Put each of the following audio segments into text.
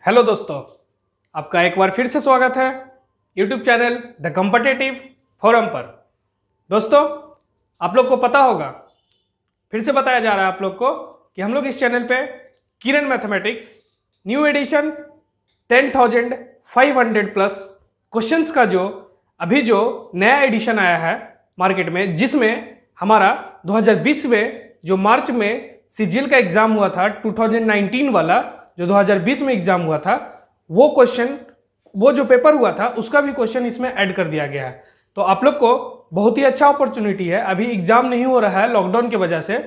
Hello दोस्तों, आपका एक बार फिर से स्वागत है YouTube channel the competitive forum पर। दोस्तों, आप लोग को पता होगा, फिर से बताया जा रहा है आप लोग को कि हम लोग इस चैनल पे Kiran mathematics new edition 10,500 plus questions का जो नया एडिशन आया है मार्केट में, जिसमें हमारा 2020 में जो मार्च में सीजीएल का एग्जाम हुआ था 2019 वाला, जो 2020 में एग्जाम हुआ था, वो जो पेपर हुआ था उसका भी क्वेश्चन इसमें ऐड कर दिया गया है। तो आप लोग को बहुत ही अच्छा अपॉर्चुनिटी है। अभी एग्जाम नहीं हो रहा है लॉकडाउन की वजह से,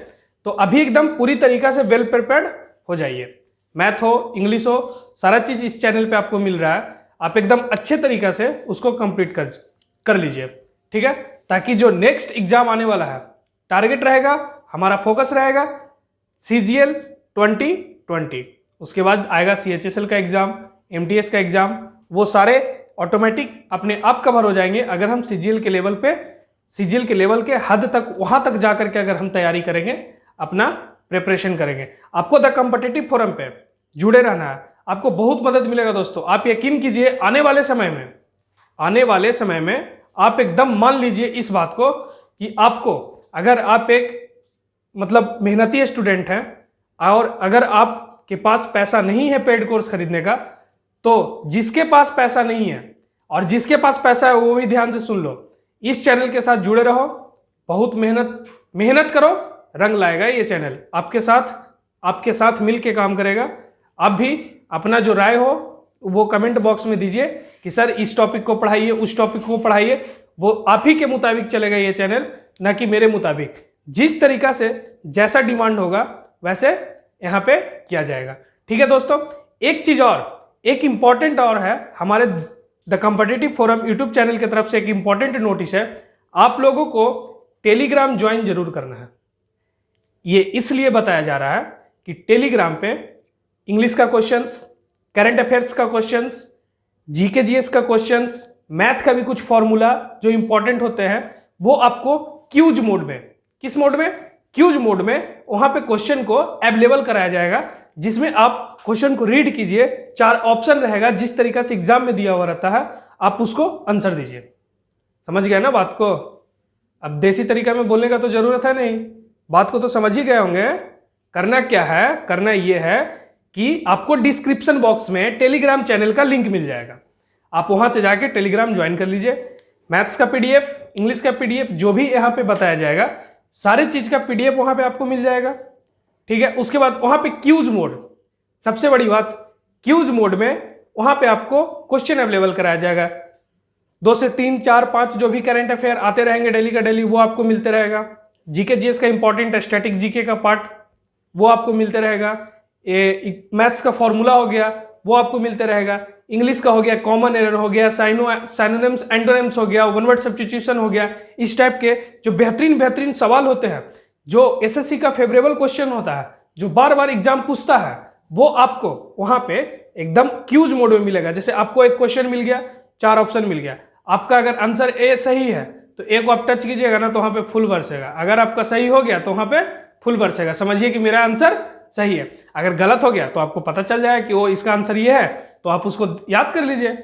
तो अभी एकदम पूरी तरीका से वेल प्रिपेयर्ड हो जाइए। मैथ हो, इंग्लिश हो, सारा चीज इस चैनल पे आपको मिल रहा है। आप एकदम अच्छे तरीका से उसको कंप्लीट कर लीजिए, ठीक है, ताकि जो नेक्स्ट एग्जाम आने वाला है, टारगेट रहेगा, हमारा फोकस रहेगा सीजीएल 2020। उसके बाद आएगा सीएचएसएल का एग्जाम, एमटीएस का एग्जाम, वो सारे ऑटोमेटिक अपने आप कवर हो जाएंगे अगर हम सीजीएल के लेवल के हद तक, वहां तक जाकर के अगर हम तैयारी करेंगे, अपना प्रिपरेशन करेंगे। आपको द कॉम्पिटिटिव फोरम पे जुड़े रहना है, आपको बहुत मदद मिलेगा दोस्तों। आप यकीन कीजिए, आने वाले समय में आप एकदम मान लीजिए इस बात को कि आपको, अगर आप एक मतलब मेहनती स्टूडेंट हैं और अगर आपके पास पैसा नहीं है पेड कोर्स खरीदने का, तो जिसके पास पैसा नहीं है और जिसके पास पैसा है वो भी ध्यान से सुन लो, इस चैनल के साथ जुड़े रहो, बहुत मेहनत करो, रंग लाएगा ये चैनल, आपके साथ मिल के काम करेगा। आप भी अपना जो राय हो वो कमेंट बॉक्स में दीजिए कि सर इस टॉपिक को पढ़ाइए, उस टॉपिक को पढ़ाइए। वो आप ही के मुताबिक चलेगा ये चैनल, ना कि मेरे मुताबिक। जिस तरीका से जैसा डिमांड होगा वैसे यहाँ पे किया जाएगा, ठीक है दोस्तों। एक चीज और, एक इंपॉर्टेंट और है, हमारे the competitive forum YouTube channel की तरफ से एक इंपॉर्टेंट नोटिस है, आप लोगों को टेलीग्राम ज्वाइन जरूर करना है। ये इसलिए बताया जा रहा है कि टेलीग्राम पे इंग्लिश का क्वेश्चंस, करंट अफेयर्स का क्वेश्चंस, जीके जीएस का क्वेश्चंस, मैथ का भी कुछ फॉर्मूला जो इंपॉर्टेंट होते हैं, वो आपको क्यूज मोड में, किस मोड में, क्यूज मोड में, वहां पे क्वेश्चन को अवेलेबल कराया जाएगा, जिसमें आप क्वेश्चन को रीड कीजिए, 4 ऑप्शन रहेगा, जिस तरीका से एग्जाम में दिया हुआ रहता है, आप उसको आंसर दीजिए। समझ गए ना बात को? अब देसी तरीका में बोलने का तो जरूरत है नहीं, बात को तो समझ ही गए होंगे। करना क्या है, करना यह है कि आपको डिस्क्रिप्शन बॉक्स में टेलीग्राम चैनल का लिंक मिल जाएगा, आप वहां से जाके टेलीग्राम ज्वाइन कर लीजिए। मैथ्स का पीडीएफ, इंग्लिश का पीडीएफ, जो भी यहाँ पे बताया जाएगा, सारे चीज का पीडीएफ वहां पे आपको मिल जाएगा, ठीक है। उसके बाद वहां पे क्यूज मोड, सबसे बड़ी बात, क्यूज मोड में वहां पे आपको क्वेश्चन अवेलेबल कराया जाएगा। 2 से 3, 4, 5 जो भी करंट अफेयर आते रहेंगे डेली का डेली, वो आपको मिलते रहेगा। जीके जीएस का इंपॉर्टेंट स्टैटिक जीके का पार्ट, वो आपको मिलते रहेगा। मैथ्स का फॉर्मूला हो गया, वो आपको मिलते रहेगा। इंग्लिश का हो गया, कॉमन एरर हो गया, साइनोनिम्स एंटोनिम्स हो गया, वन वर्ड सब्स्टिट्यूशन हो गया। इस टाइप के जो बेहतरीन सवाल होते हैं, जो एसएससी का फेवरेबल क्वेश्चन होता है, जो बार बार एग्जाम पूछता है, वो आपको वहां पे एकदम क्यूज मोड में मिलेगा। जैसे आपको एक क्वेश्चन मिल गया, 4 ऑप्शन मिल गया, आपका अगर आंसर ए सही है तो ए को आप टच कीजिएगा ना, तो वहां पे फुल बरसेगा। अगर आपका सही हो गया तो वहां पे फुल बरसेगा, समझिए कि मेरा आंसर सही है। अगर गलत हो गया तो आपको पता चल जाएगा कि वो इसका आंसर ये है, तो आप उसको याद कर लीजिए।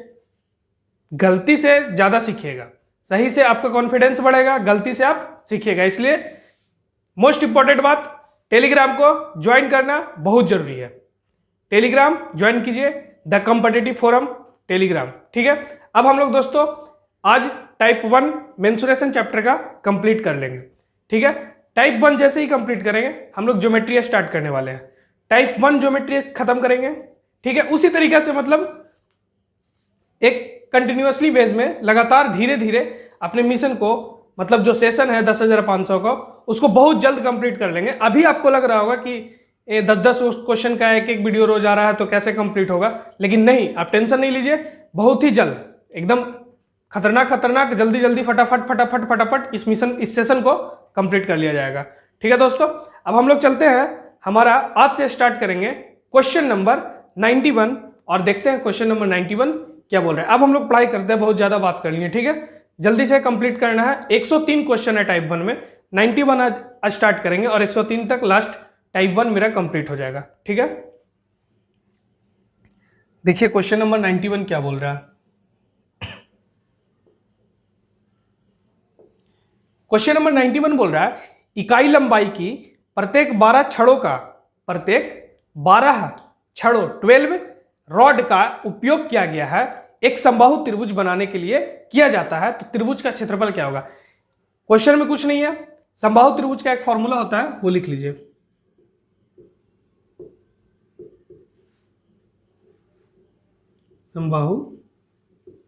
गलती से ज्यादा सीखिएगा, सही से आपका कॉन्फिडेंस बढ़ेगा, गलती से आप सीखिएगा। इसलिए मोस्ट इंपॉर्टेंट बात, टेलीग्राम को ज्वाइन करना बहुत जरूरी है। टेलीग्राम ज्वाइन कीजिए, द कॉम्पिटिटिव फोरम टेलीग्राम, ठीक है। अब हम लोग दोस्तों आज टाइप 1 मेंसुरेशन चैप्टर का कंप्लीट कर लेंगे, ठीक है। टाइप 1 जैसे ही कंप्लीट करेंगे, हम लोग ज्योमेट्री स्टार्ट करने वाले हैं। टाइप 1 ज्योमेट्री खत्म करेंगे, ठीक है। उसी तरीके से मतलब एक कंटिन्यूअसली बेस में लगातार धीरे धीरे अपने मिशन को, मतलब जो सेशन है 10,500 का, उसको बहुत जल्द कंप्लीट कर लेंगे। अभी आपको लग रहा होगा कि 10-10 क्वेश्चन का एक वीडियो रोज आ रहा है तो कैसे कंप्लीट होगा, लेकिन नहीं, आप टेंशन नहीं लीजिए, बहुत ही जल्द, एकदम खतरनाक जल्दी फटाफट इस सेशन को कंप्लीट कर लिया जाएगा, ठीक है दोस्तों। अब हम लोग चलते हैं, हमारा आज से स्टार्ट करेंगे क्वेश्चन नंबर 91 और देखते हैं क्वेश्चन नंबर 91 क्या बोल रहे हैं। अब हम लोग पढ़ाई करते हैं, बहुत ज्यादा बात कर लिए, ठीक है, जल्दी से कंप्लीट करना है। 103 क्वेश्चन है टाइप 1 में, 91 आज स्टार्ट करेंगे और 103 तक लास्ट टाइप 1 मेरा कंप्लीट हो जाएगा, ठीक है। देखिए क्वेश्चन नंबर 91 क्या बोल रहा है। क्वेश्चन नंबर 91 बोल रहा है इकाई लंबाई की प्रत्येक 12 छड़ों का 12 रॉड का उपयोग किया गया है एक समबाहु त्रिभुज बनाने के लिए किया जाता है, तो त्रिभुज का क्षेत्रफल क्या होगा। क्वेश्चन में कुछ नहीं है, समबाहु त्रिभुज का एक फॉर्मूला होता है वो लिख लीजिए। समबाहु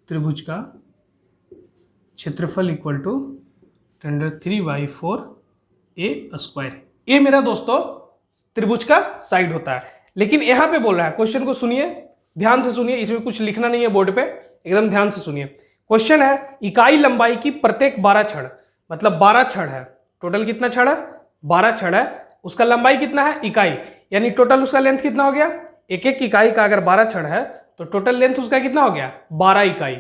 त्रिभुज का क्षेत्रफल इक्वल टू 3/4 ए मेरा दोस्तों त्रिभुज का साइड होता है। लेकिन यहां पे बोल रहा है, क्वेश्चन को सुनिए, ध्यान से सुनिए, इसमें कुछ लिखना नहीं है बोर्ड पे, एकदम ध्यान से सुनिए। क्वेश्चन है इकाई लंबाई की प्रत्येक 12 छड़, मतलब 12 छड़ है, टोटल कितना छड़ है, 12 छड़ है, उसका लंबाई कितना है इकाई, यानी टोटल उसका लेंथ कितना हो गया, एक एक इकाई का अगर 12 छड़ है तो टोटल लेंथ उसका कितना हो गया 12 इकाई।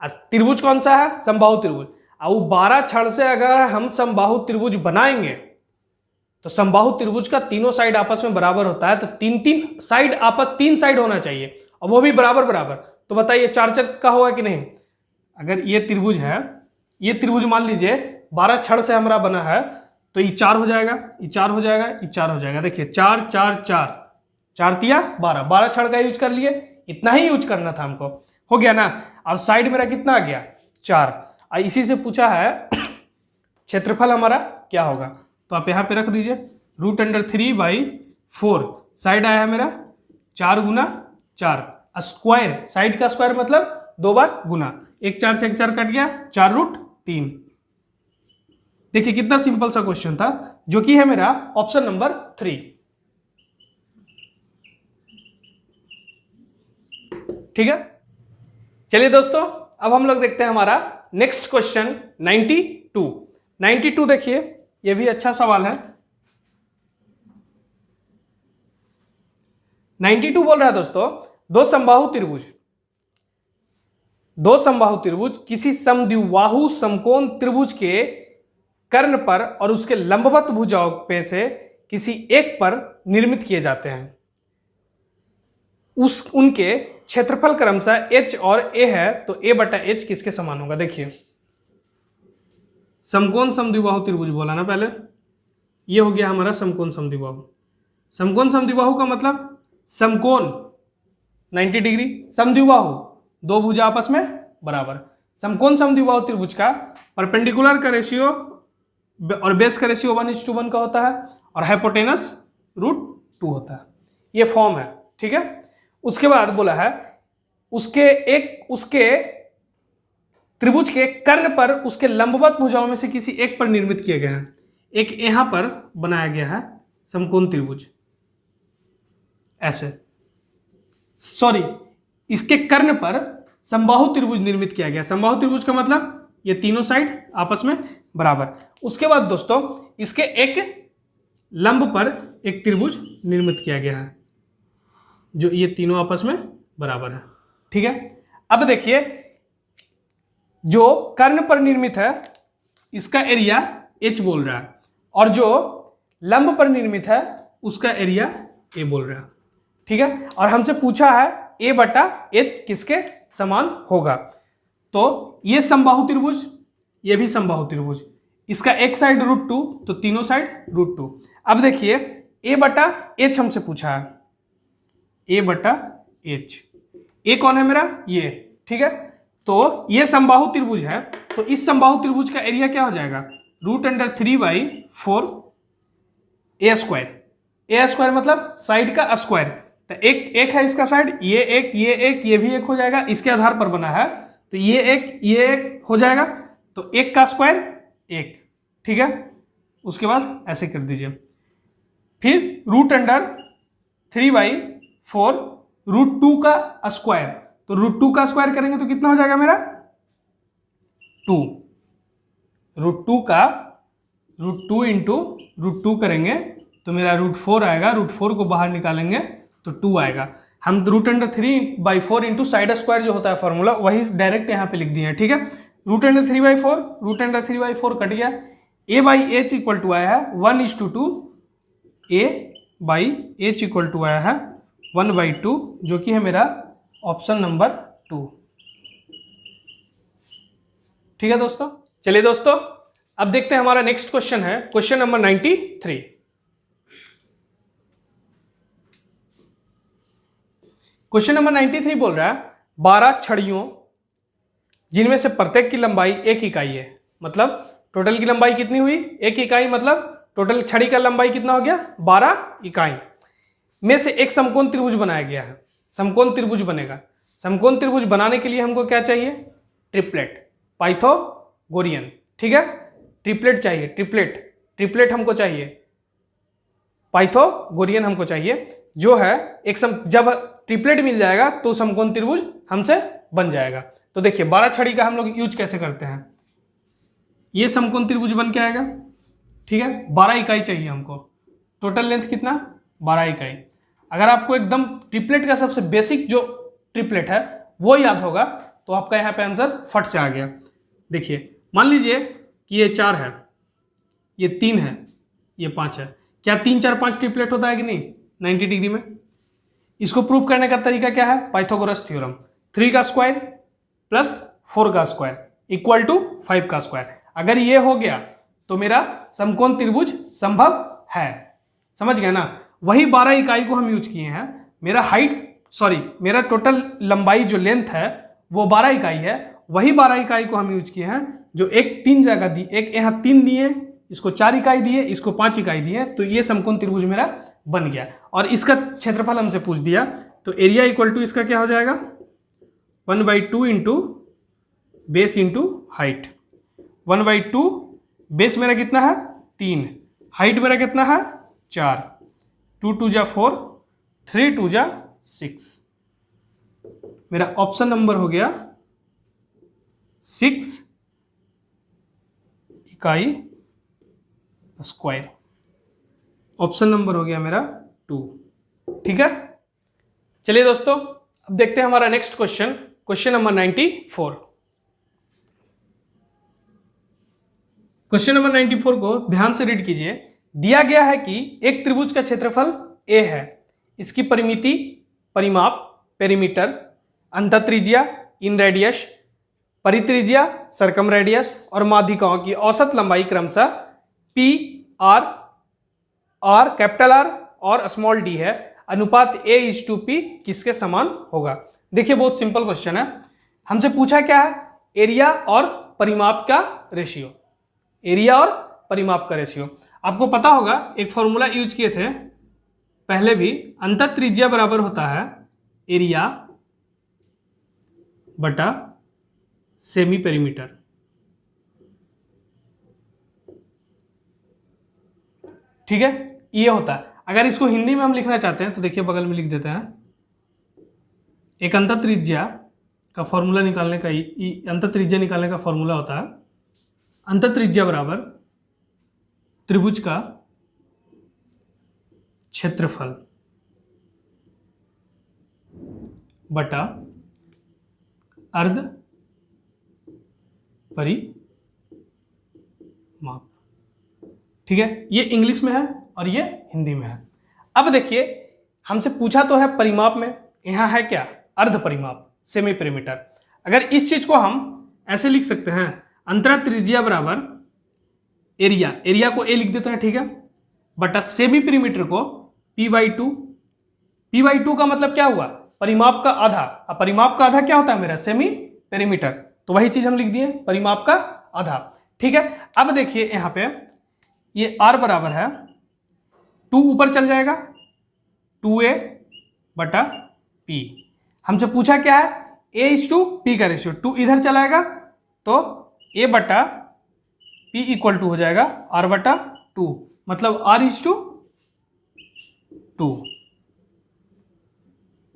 त्रिभुज कौन सा है, समबाहु त्रिभुज। अब 12 छड़ से अगर हम समबाहु त्रिभुज बनाएंगे तो समबाहु त्रिभुज का तीनों साइड आपस में बराबर होता है, तो तीन साइड होना चाहिए और वो भी बराबर बराबर। तो बताइए 4 का होगा कि नहीं। अगर ये त्रिभुज है, ये त्रिभुज मान लीजिए 12 छड़ से हमारा बना है, तो ये 4 हो जाएगा, ये 4 हो जाएगा, ये 4 हो जाएगा। देखिए 4 4 4 4 तिया 12 छड़ का यूज कर लिए, इतना ही यूज करना था हमको, हो गया ना। और साइड मेरा कितना आ गया 4। और इसी से पूछा है क्षेत्रफल हमारा क्या होगा, तो आप यहाँ पे रख दीजिए √3/4। साइड आया है मेरा 4 गुना 4, स्क्वायर, साइड का स्क्वायर मतलब 2 बार गुना, 1 4 से 1 4 कट गया, 4√3। देखिए कितना सिंपल सा क्वेश्चन था, जो कि है मेरा ऑप्शन नंबर 3। ठीक है, चलिए दोस्तों अब हम लोग देखते हैं हमारा नेक्स्ट क्वेश्चन 92। देखिए ये भी अच्छा सवाल है। 92 बोल रहा है दोस्तों, दो समबाहु त्रिभुज किसी समद्विबाहु समकोण त्रिभुज के कर्ण पर और उसके लंबवत भुजाओं पे से किसी एक पर निर्मित किए जाते हैं। उनके क्षेत्रफल क्रमशः h और a है, तो a/h किसके समान होगा। देखिए समकोण समद्विबाहु त्रिभुज बोला ना पहले, ये हो गया हमारा समकोण समद्विबाहु। समकोण समद्विबाहु का मतलब समकोण 90 डिग्री, समद्विबाहु दो भुजा आपस में बराबर। समकोण समद्विबाहु त्रिभुज का परपेंडिकुलर का रेशियो और बेस का रेशियो 1:1 का होता है और हाइपोटेनस √2 होता है। ये फॉर्म है, ठीक है। उसके बाद बोला है उसके त्रिभुज के कर्ण पर उसके लंबवत भुजाओं में से किसी एक पर निर्मित किए गए हैं। एक यहां पर बनाया गया है समकोण त्रिभुज, ऐसे, सॉरी, इसके कर्ण पर समबाहु त्रिभुज निर्मित किया गया। समबाहु त्रिभुज का मतलब ये तीनों साइड आपस में बराबर। उसके बाद दोस्तों इसके एक लंब पर एक त्रिभुज निर्मित किया गया है, जो ये तीनों आपस में बराबर है, ठीक है। अब देखिए जो कर्ण पर निर्मित है इसका एरिया h बोल रहा है, और जो लंब पर निर्मित है उसका एरिया a बोल रहा है, ठीक है। और हमसे पूछा है a/h किसके समान होगा। तो ये समबाहु त्रिभुज, ये भी समबाहु त्रिभुज, इसका एक साइड √2, तो तीनों साइड √2। अब देखिए a/h हमसे पूछा है, a/h, a कौन है मेरा, ये, ठीक है। तो ये समबाहु त्रिभुज है, तो इस समबाहु त्रिभुज का एरिया क्या हो जाएगा √3/4 a² मतलब साइड का स्क्वायर। तो एक है इसका साइड, ये भी एक हो जाएगा, इसके आधार पर बना है, तो ये एक हो जाएगा, तो एक का स्क्वायर 1, ठीक है। उसके बाद ऐसे कर दीजिए, फिर √3/4 √2 का स्क्वायर, तो √2 का स्क्वायर करेंगे तो कितना हो जाएगा मेरा 2। √2 का √2 इंटू √2 करेंगे तो मेरा √4 आएगा, √4 को बाहर निकालेंगे तो 2 आएगा। हम √3/4 इंटू साइड स्क्वायर जो होता है फॉर्मूला, वही डायरेक्ट यहाँ पे लिख दिए हैं, ठीक है। √3/4 कट गया, a/h इक्वल टू आया है 1:2, a/h इक्वल टू आया है 1/2, जो कि है मेरा ऑप्शन नंबर 2। ठीक है दोस्तों, चलिए दोस्तों अब देखते हैं हमारा नेक्स्ट क्वेश्चन है क्वेश्चन नंबर 93। क्वेश्चन नंबर 93 बोल रहा है 12 छड़ियों जिनमें से प्रत्येक की लंबाई 1 इकाई है, मतलब टोटल की लंबाई कितनी हुई 1 इकाई, मतलब टोटल छड़ी का लंबाई कितना हो गया 12 इकाई में से एक समकोण त्रिभुज बनाया गया है। समकोण त्रिभुज बनेगा, समकोण त्रिभुज बनाने के लिए हमको क्या चाहिए, ट्रिपलेट, पाइथागोरियन। ठीक है, ट्रिपलेट चाहिए, ट्रिपलेट हमको चाहिए, पाइथागोरियन हमको चाहिए, जो है एक जब ट्रिपलेट मिल जाएगा तो समकोण त्रिभुज हमसे बन जाएगा। तो देखिए 12 छड़ी का हम लोग यूज कैसे करते हैं, ये समकोण त्रिभुज बन के आएगा। ठीक है, 12 इकाई चाहिए हमको, टोटल लेंथ कितना 12 इकाई। अगर आपको एकदम ट्रिपलेट का सबसे बेसिक जो ट्रिपलेट है वो याद होगा तो आपका यहाँ पे आंसर फट से आ गया। देखिए मान लीजिए कि ये 4 है, ये 3 है, ये 5 है, क्या 3 4 5 ट्रिपलेट होता है कि नहीं 90 डिग्री में। इसको प्रूव करने का तरीका क्या है, पाइथागोरस थ्योरम, 3 का स्क्वायर प्लस 4 का स्क्वायर इक्वल टू 5 का स्क्वायर। अगर ये हो गया तो मेरा समकोण त्रिभुज संभव है, समझ गए ना। वही 12 इकाई को हम यूज किए हैं, मेरा टोटल लंबाई जो लेंथ है वो 12 इकाई है, वही 12 इकाई को हम यूज किए हैं जो एक 3 जगह दी, एक यहाँ 3 दिए, इसको 4 इकाई दिए, इसको 5 इकाई दिए, तो ये समकोण त्रिभुज मेरा बन गया। और इसका क्षेत्रफल हमसे पूछ दिया तो एरिया इक्वल टू इसका क्या हो जाएगा 1/2 into base into height. 1/2 base मेरा कितना है 3, हाइट मेरा कितना है 4, 2 2 जा 4, 3 2 जा 6, मेरा ऑप्शन नंबर हो गया 6 इकाई स्क्वायर, ऑप्शन नंबर हो गया मेरा 2। ठीक है, चलिए दोस्तों अब देखते हैं हमारा next question, question number 94। Question number 94 को ध्यान से रीड कीजिए। दिया गया है कि एक त्रिभुज का क्षेत्रफल a है, इसकी परिमिति, परिमाप, पेरीमीटर, अंतःत्रिज्या, इन रेडियस, परित्रिज्या, सरकम रेडियस और माध्यिकाओं की औसत लंबाई क्रमशः p, r, कैपिटल R और स्मॉल d है, अनुपात a/p किसके समान होगा। देखिए बहुत सिंपल क्वेश्चन है, हमसे पूछा क्या है एरिया और परिमाप का रेशियो, एरिया और परिमाप का रेशियो। आपको पता होगा एक फॉर्मूला यूज किए थे पहले भी, अंतःत्रिज्या बराबर होता है एरिया बटा सेमी पेरीमीटर। ठीक है, ये होता है। अगर इसको हिंदी में हम लिखना चाहते हैं तो देखिए बगल में लिख देते हैं, एक अंतःत्रिज्या का फॉर्मूला निकालने का, अंतःत्रिज्या निकालने का फॉर्मूला होता है अंतःत्रिज्या बराबर त्रिभुज का क्षेत्रफल बटा अर्ध परिमाप। ठीक है, ये इंग्लिश में है और ये हिंदी में है। अब देखिए हमसे पूछा तो है परिमाप में, यहाँ है क्या अर्ध परिमाप, सेमी पेरीमीटर। अगर इस चीज को हम ऐसे लिख सकते हैं, अंतरा त्रिज्या बराबर एरिया, एरिया को ए लिख देते हैं, ठीक है, बटा सेमी पेरीमीटर को p/2। p/2 का मतलब क्या हुआ परिमाप का आधा, अब परिमाप का आधा क्या होता है मेरा सेमी पेरीमीटर, तो वही चीज हम लिख दिए परिमाप का आधा। ठीक है, अब देखिए यहाँ पे ये r बराबर है 2 ऊपर चल जाएगा 2a बटा p। हमसे पूछा क्या है a/p का रेशियो, 2 इधर चलाएगा तो a बटा p इक्वल टू हो जाएगा r बटा 2, मतलब r/2।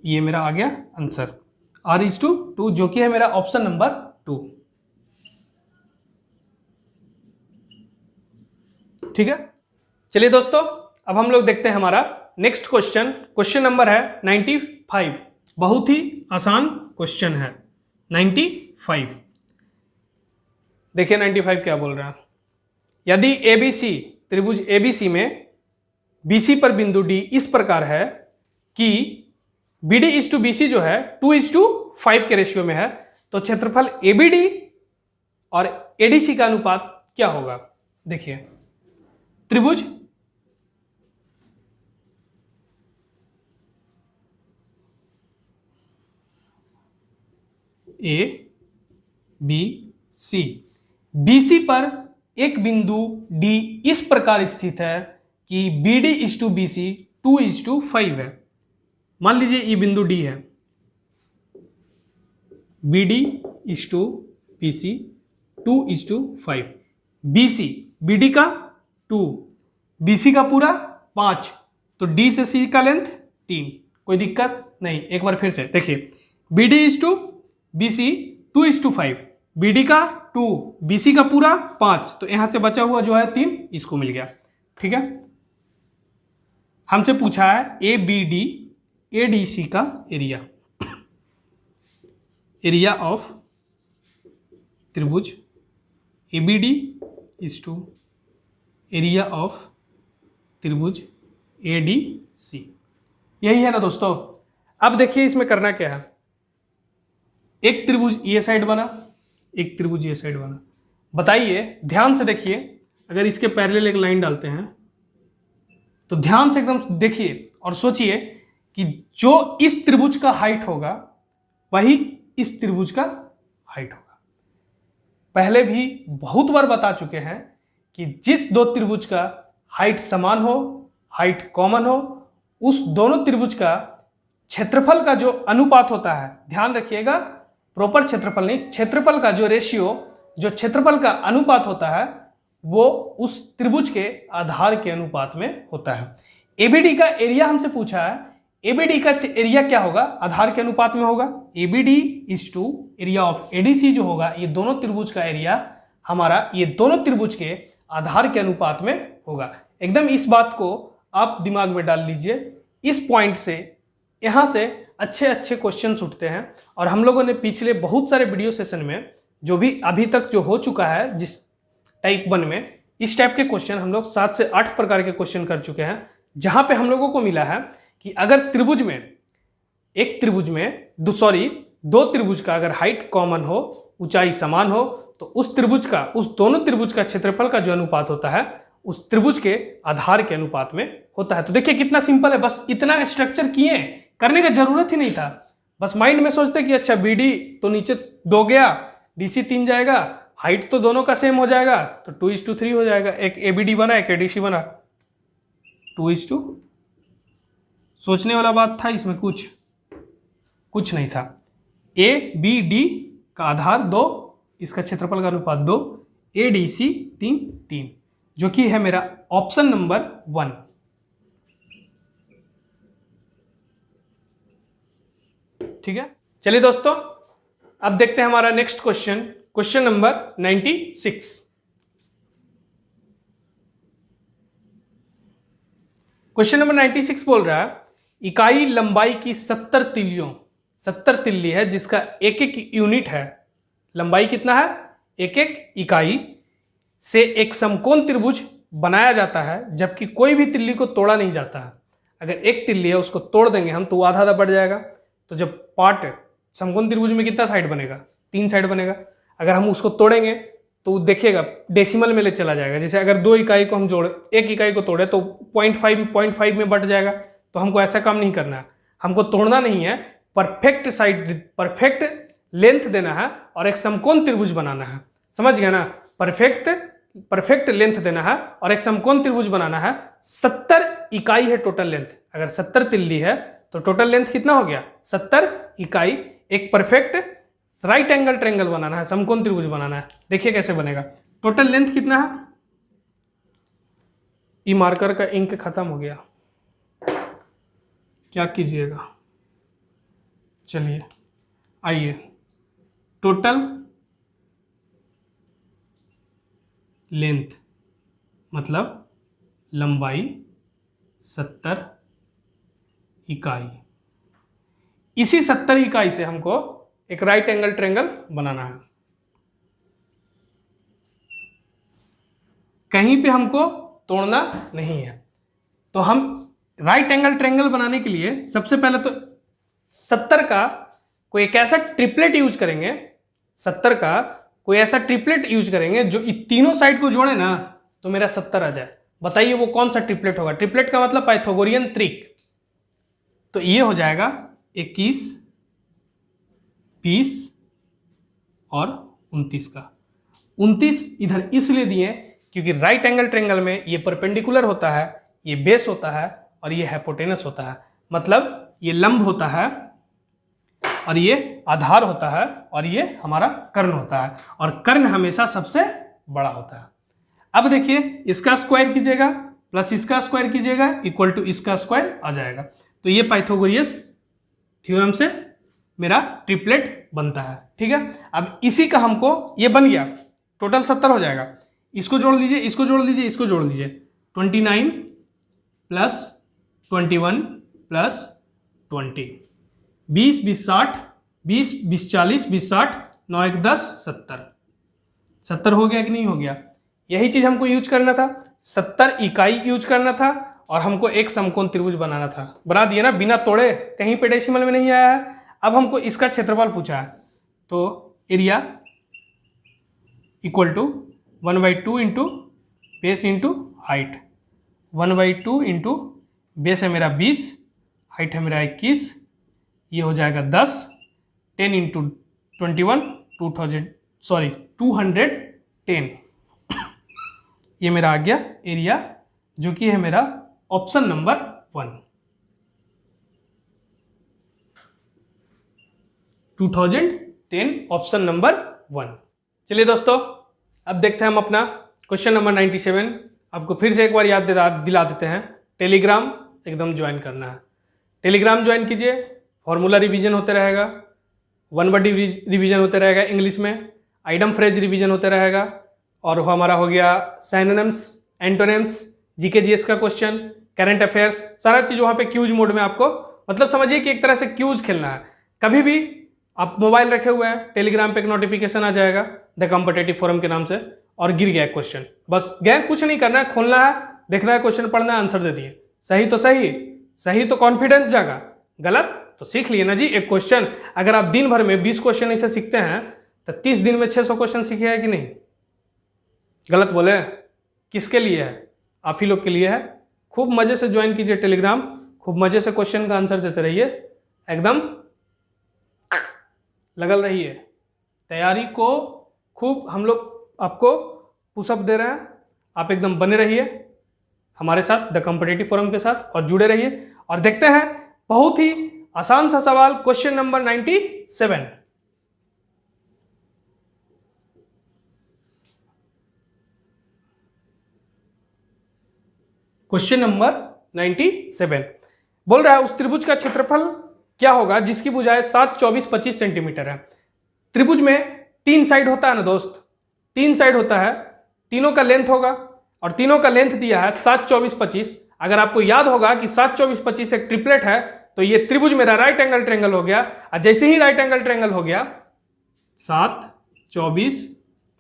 ये मेरा आ गया आंसर r/2, जो कि है मेरा ऑप्शन नंबर 2। ठीक है, चलिए दोस्तों अब हम लोग देखते हैं हमारा नेक्स्ट क्वेश्चन, क्वेश्चन नंबर है 95। बहुत ही आसान क्वेश्चन है 95। देखिए 95 क्या बोल रहा है, यदि ABC त्रिभुज ABC में BC पर बिंदु D इस प्रकार है कि BD/BC जो है 2:5 के रेशियो में है, तो क्षेत्रफल ABD और ADC का अनुपात क्या होगा? देखिए, त्रिभुज ABC, BC पर एक बिंदु D इस प्रकार स्थित है कि BD/BC 2:5 है। मान लीजिए ये बिंदु D है, BD/BC 2:5, BC, BD का 2, BC का पूरा 5, तो D से C का लेंथ 3, कोई दिक्कत नहीं। एक बार फिर से देखिए, BD/BC 2:5, BD का 2, BC का पूरा 5, तो यहां से बचा हुआ जो है 3, इसको मिल गया। ठीक है, हमसे पूछा है ABD ADC का एरिया, एरिया ऑफ त्रिभुज ABD is to area of त्रिभुज ADC। यही है ना दोस्तों। अब देखिए इसमें करना क्या है, एक त्रिभुज ये साइड बना, एक त्रिभुज ये साइड बना। बताइए, ध्यान से देखिए, अगर इसके पैरेलल एक लाइन डालते हैं तो ध्यान से एकदम देखिए और सोचिए कि जो इस त्रिभुज का हाइट होगा वही इस त्रिभुज का हाइट होगा। पहले भी बहुत बार बता चुके हैं कि जिस दो त्रिभुज का हाइट समान हो, हाइट कॉमन हो, उस दोनों त्रिभुज का क्षेत्रफल का जो अनुपात होता है, ध्यान रखिएगा, प्रॉपर क्षेत्रफल नहीं, क्षेत्रफल का जो रेशियो, जो क्षेत्रफल का अनुपात होता है वो उस त्रिभुज के आधार के अनुपात में होता है। एबीडी का एरिया हमसे पूछा है, एबीडी का एरिया क्या होगा? आधार के अनुपात में होगा। ABD is to area of ADC जो होगा, ये दोनों त्रिभुज का एरिया हमारा ये दोनों त्रिभुज के आधार के अनुपात में होगा। एकदम इस बात को आप दिमाग में डाल लीजिए। इस पॉइंट से यहाँ से अच्छे अच्छे क्वेश्चन उठते हैं और हम लोगों ने पिछले बहुत सारे वीडियो सेशन में जो भी अभी तक जो हो चुका है, जिस टाइप 1 में इस टाइप के क्वेश्चन हम लोग 7 से 8 प्रकार के क्वेश्चन कर चुके हैं, जहां पे हम लोगों को मिला है कि अगर त्रिभुज में एक त्रिभुज में दो त्रिभुज का अगर हाइट कॉमन हो, ऊंचाई समान हो, तो उस त्रिभुज का, उस दोनों त्रिभुज का क्षेत्रफल का जो अनुपात होता है उस त्रिभुज के आधार के अनुपात में होता है। तो देखिए कितना सिंपल है, बस इतना स्ट्रक्चर किए, करने की जरूरत ही नहीं था। बस माइंड में सोचते कि अच्छा BD तो नीचे 2 गया, DC 3 जाएगा, हाइट तो दोनों का सेम हो जाएगा, तो 2:3 हो जाएगा। एक ABD बना, एक ADC बना, 2:, सोचने वाला बात था, इसमें कुछ नहीं था। ABD का आधार 2, इसका क्षेत्रफल का अनुपात 2, ADC 3, जो कि है मेरा ऑप्शन नंबर 1। ठीक है, चलिए दोस्तों, अब देखते हैं हमारा next question, question number 96। Question number 96 बोल रहा है, इकाई लंबाई की 70 तिल्ली है, जिसका एक एक यूनिट है। लंबाई कितना है? एक एक इकाई से एक समकोण त्रिभुज बनाया जाता है, जबकि कोई भी तिल्ली को तोड़ा नहीं जाता है। अगर एक तिल्ली है उसको तोड़ देंगे हम तो वो आधा बढ़ जाएगा। तो जब पार्ट समकोण त्रिभुज में कितना साइड बनेगा? 3 साइड बनेगा। अगर हम उसको तोड़ेंगे तो देखिएगा डेसिमल में ले चला जाएगा। जैसे अगर 2 इकाई को हम जोड़े, एक इकाई को तोड़े तो 0.5 में बढ़ जाएगा। तो हमको ऐसा काम नहीं करना है, हमको तोड़ना नहीं है, परफेक्ट साइड, परफेक्ट लेंथ देना है और एक समकोण त्रिभुज बनाना है। समझ गया ना? परफेक्ट लेंथ देना है और एक समकोण त्रिभुज बनाना है। 70 इकाई है टोटल लेंथ। अगर 70 तिल्ली है तो टोटल लेंथ कितना हो गया? 70 इकाई। एक परफेक्ट राइट एंगल ट्रायंगल बनाना है, समकोण त्रिभुज बनाना है। देखिए कैसे बनेगा। टोटल लेंथ कितना है? ई मार्कर का इंक खत्म हो गया, क्या कीजिएगा? चलिए आइए, टोटल लेंथ मतलब लंबाई 70 इकाई। इसी 70 इकाई से हमको एक राइट एंगल ट्रायंगल बनाना है। कहीं पे हमको तोड़ना नहीं है। तो हम राइट एंगल ट्रायंगल बनाने के लिए सबसे पहले तो 70 का कोई एक ऐसा ट्रिपलेट यूज करेंगे, 70 का कोई ऐसा ट्रिपलेट यूज करेंगे जो तीनों साइड को जोड़े ना तो मेरा 70 आ जाए। बताइए वो कौन सा ट्रिपलेट होगा? ट्रिपलेट का मतलब पाइथागोरियन त्रिक। तो ये हो जाएगा 21, 20 और 29 का। 29 इधर इसलिए दिए क्योंकि राइट एंगल ट्रायंगल में ये परपेंडिकुलर होता है, ये बेस होता है और ये हाइपोटेनस होता है। मतलब ये लंब होता है और ये आधार होता है और ये हमारा कर्ण होता है, और कर्ण हमेशा सबसे बड़ा होता है। अब देखिए इसका स्क्वायर कीजिएगा प्लस इसका स्क्वायर कीजिएगा इक्वल टू इसका स्क्वायर आ जाएगा। तो ये पाइथागोरियस थ्योरम से मेरा ट्रिपलेट बनता है। ठीक है, अब इसी का हमको ये बन गया, टोटल 70 हो जाएगा। इसको जोड़ लीजिए, इसको जोड़ लीजिए, इसको जोड़ लीजिए, 29 प्लस 21 प्लस 20, 20 20 60, 20 20 40, 20 60, 9 1 10, 70 हो गया कि नहीं हो गया? यही चीज हमको यूज करना था, 70 इकाई यूज करना था और हमको एक समकोण त्रिभुज बनाना था। बना दिए ना बिना तोड़े, कहीं पे डेसिमल में नहीं आया है। अब हमको इसका क्षेत्रफल पूछा है, तो area equal to 1/2 into base into height. 1/2 into base है मेरा 20, हाइट है मेरा 21, ये हो जाएगा 10, 10 इंटू 21 210। ये मेरा आ गया एरिया, जो कि है मेरा ऑप्शन नंबर 1, 2010 ऑप्शन नंबर 1। चलिए दोस्तों, अब देखते हैं हम अपना क्वेश्चन नंबर 97। आपको फिर से एक बार याद दिला देते हैं, टेलीग्राम एकदम ज्वाइन करना है। टेलीग्राम ज्वाइन कीजिए, फॉर्मूला रिवीजन होते रहेगा, वन वर्ड रिवीजन होते रहेगा इंग्लिश में, आइटम फ्रेज रिवीजन होते रहेगा, और वो हमारा हो गया सिनोनिम्स, एंटोनिम्स, जीके जीएस का क्वेश्चन, करंट अफेयर्स, सारा चीज़ वहाँ पे क्यूज मोड में आपको, मतलब समझिए कि एक तरह से क्यूज खेलना है। कभी भी आप मोबाइल रखे हुए हैं, टेलीग्राम पे एक नोटिफिकेशन आ जाएगा द कॉम्पिटिटिव फोरम के नाम से, और गिर गया क्वेश्चन, बस गए, कुछ नहीं करना है, खोलना है, देखना है क्वेश्चन, पढ़ना है, आंसर दे दिए। सही तो सही, सही तो कॉन्फिडेंस जागा, गलत तो सीख लिए ना जी। एक क्वेश्चन अगर आप दिन भर में 20 क्वेश्चन ऐसे सीखते हैं तो 30 दिन में 600 क्वेश्चन सीखे हैं कि नहीं? गलत बोले? किसके लिए है? आप ही लोग के लिए है। खूब मजे से ज्वाइन कीजिए टेलीग्राम, खूब मजे से क्वेश्चन का आंसर देते रहिए, एकदम लगल रहिए। तैयारी को खूब हम लोग आपको पुशअप दे रहे हैं, आप एकदम बने रहिए हमारे साथ द कॉम्पिटिटिव फोरम के साथ और जुड़े रहिए। और देखते हैं बहुत ही आसान सा सवाल, क्वेश्चन नंबर 97। क्वेश्चन नंबर 97 बोल रहा है उस त्रिभुज का क्षेत्रफल क्या होगा जिसकी भुजाएं 7, 24, 25 सेंटीमीटर है। त्रिभुज में 3 साइड होता है ना दोस्त, 3 साइड होता है, तीनों का लेंथ होगा, और तीनों का लेंथ दिया है 7, 24, 25। अगर आपको याद होगा कि 7, 24, 25 एक ट्रिपलेट है, तो ये त्रिभुज मेरा राइट एंगल ट्रायंगल हो गया। और जैसे ही राइट एंगल ट्रायंगल हो गया 7, 24,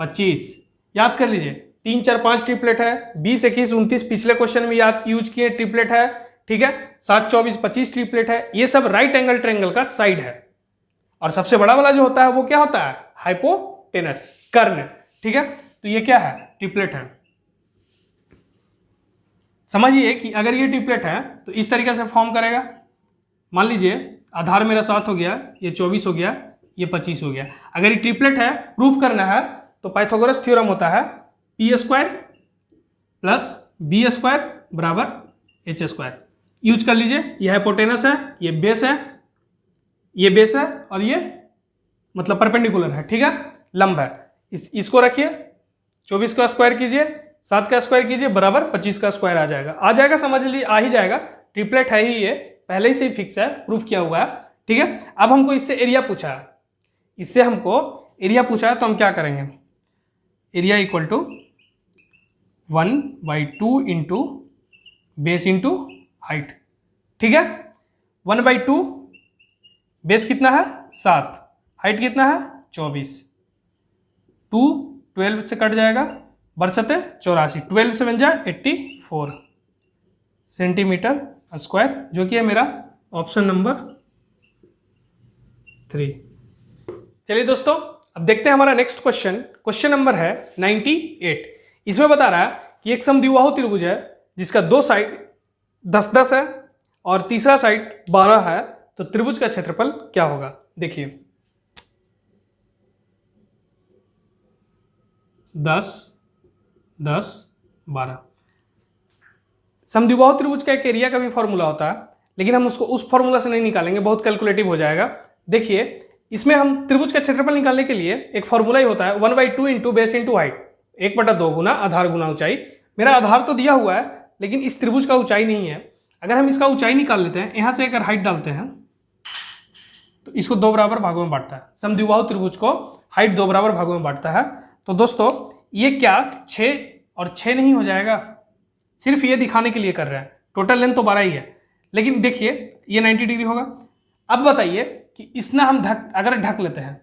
25, याद कर लीजिए 3, 4, 5 ट्रिपलेट है, 20, 21, 29 पिछले क्वेश्चन में याद यूज किए ट्रिपलेट है, ठीक है, 7, 24, 25 ट्रिपलेट है। ये सब राइट एंगल ट्रायंगल का साइड है, और सबसे बड़ा वाला जो होता है वो क्या होता है? हाइपोटेनस, कर्ण, ठीक है। तो ये क्या है? ट्रिपलेट है। समझिए कि अगर ये ट्रिपलेट है तो इस तरीके से फॉर्म करेगा। मान लीजिए आधार मेरा 7 हो गया, ये 24 हो गया, ये 25 हो गया। अगर ये ट्रिपलेट है, प्रूफ करना है, तो पाइथागोरस थ्योरम होता है p² प्लस b² बराबर h²। यूज कर लीजिए। ये हाइपोटेनस है, ये बेस है, ये बेस है, और ये मतलब परपेंडिकुलर है, ठीक है, लंब है। इसको रखिए, 24 का स्क्वायर कीजिए, 7 का स्क्वायर कीजिए, बराबर 25 का स्क्वायर आ जाएगा। आ जाएगा, समझ लीजिए, आ ही जाएगा। ट्रिपलेट है ही, ये पहले ही से फिक्स है, प्रूफ किया हुआ है, ठीक है। अब हमको इससे एरिया पूछा है, इससे हमको एरिया पूछा है, तो हम क्या करेंगे? Area equal to 1/2 into base into height, ठीक है। 1/2, बेस कितना है? 7, हाइट कितना है? 24, 2 12 से कट जाएगा, बरसते 84, 12 से बन जाए 84 सेंटीमीटर स्क्वायर, जो कि है मेरा ऑप्शन नंबर 3। चलिए दोस्तों, अब देखते हैं हमारा नेक्स्ट क्वेश्चन। क्वेश्चन नंबर है 98। इसमें बता रहा है कि एक समद्विबाहु त्रिभुज है जिसका दो साइड 10-10 है और तीसरा साइड 12 है, तो त्रिभुज का क्षेत्रफल क्या होगा? देखिए 10, 10, 12। समद्विबाहु त्रिभुज का एक एरिया का भी फॉर्मूला होता है, लेकिन हम उसको उस फॉर्मूला से नहीं निकालेंगे, बहुत कैलकुलेटिव हो जाएगा। देखिए इसमें हम त्रिभुज का क्षेत्रफल निकालने के लिए एक फॉर्मूला ही होता है 1/2 इंटू बेस इंटू हाइट, 1/2 गुना आधार गुना ऊंचाई। मेरा आधार तो दिया हुआ है लेकिन इस त्रिभुज का ऊंचाई नहीं है। अगर हम इसका ऊंचाई निकाल लेते हैं, यहां से अगर हाइट डालते हैं तो इसको 2 बराबर भागों में बांटता है। समद्विबाहु त्रिभुज को हाइट 2 बराबर भागों में बांटता है। तो दोस्तों ये क्या 6 और 6 नहीं हो जाएगा? सिर्फ ये दिखाने के लिए कर रहे हैं, टोटल लेंथ तो 12 ही है। लेकिन देखिए ये 90 डिग्री होगा। अब बताइए कि इसना हम अगर ढक लेते हैं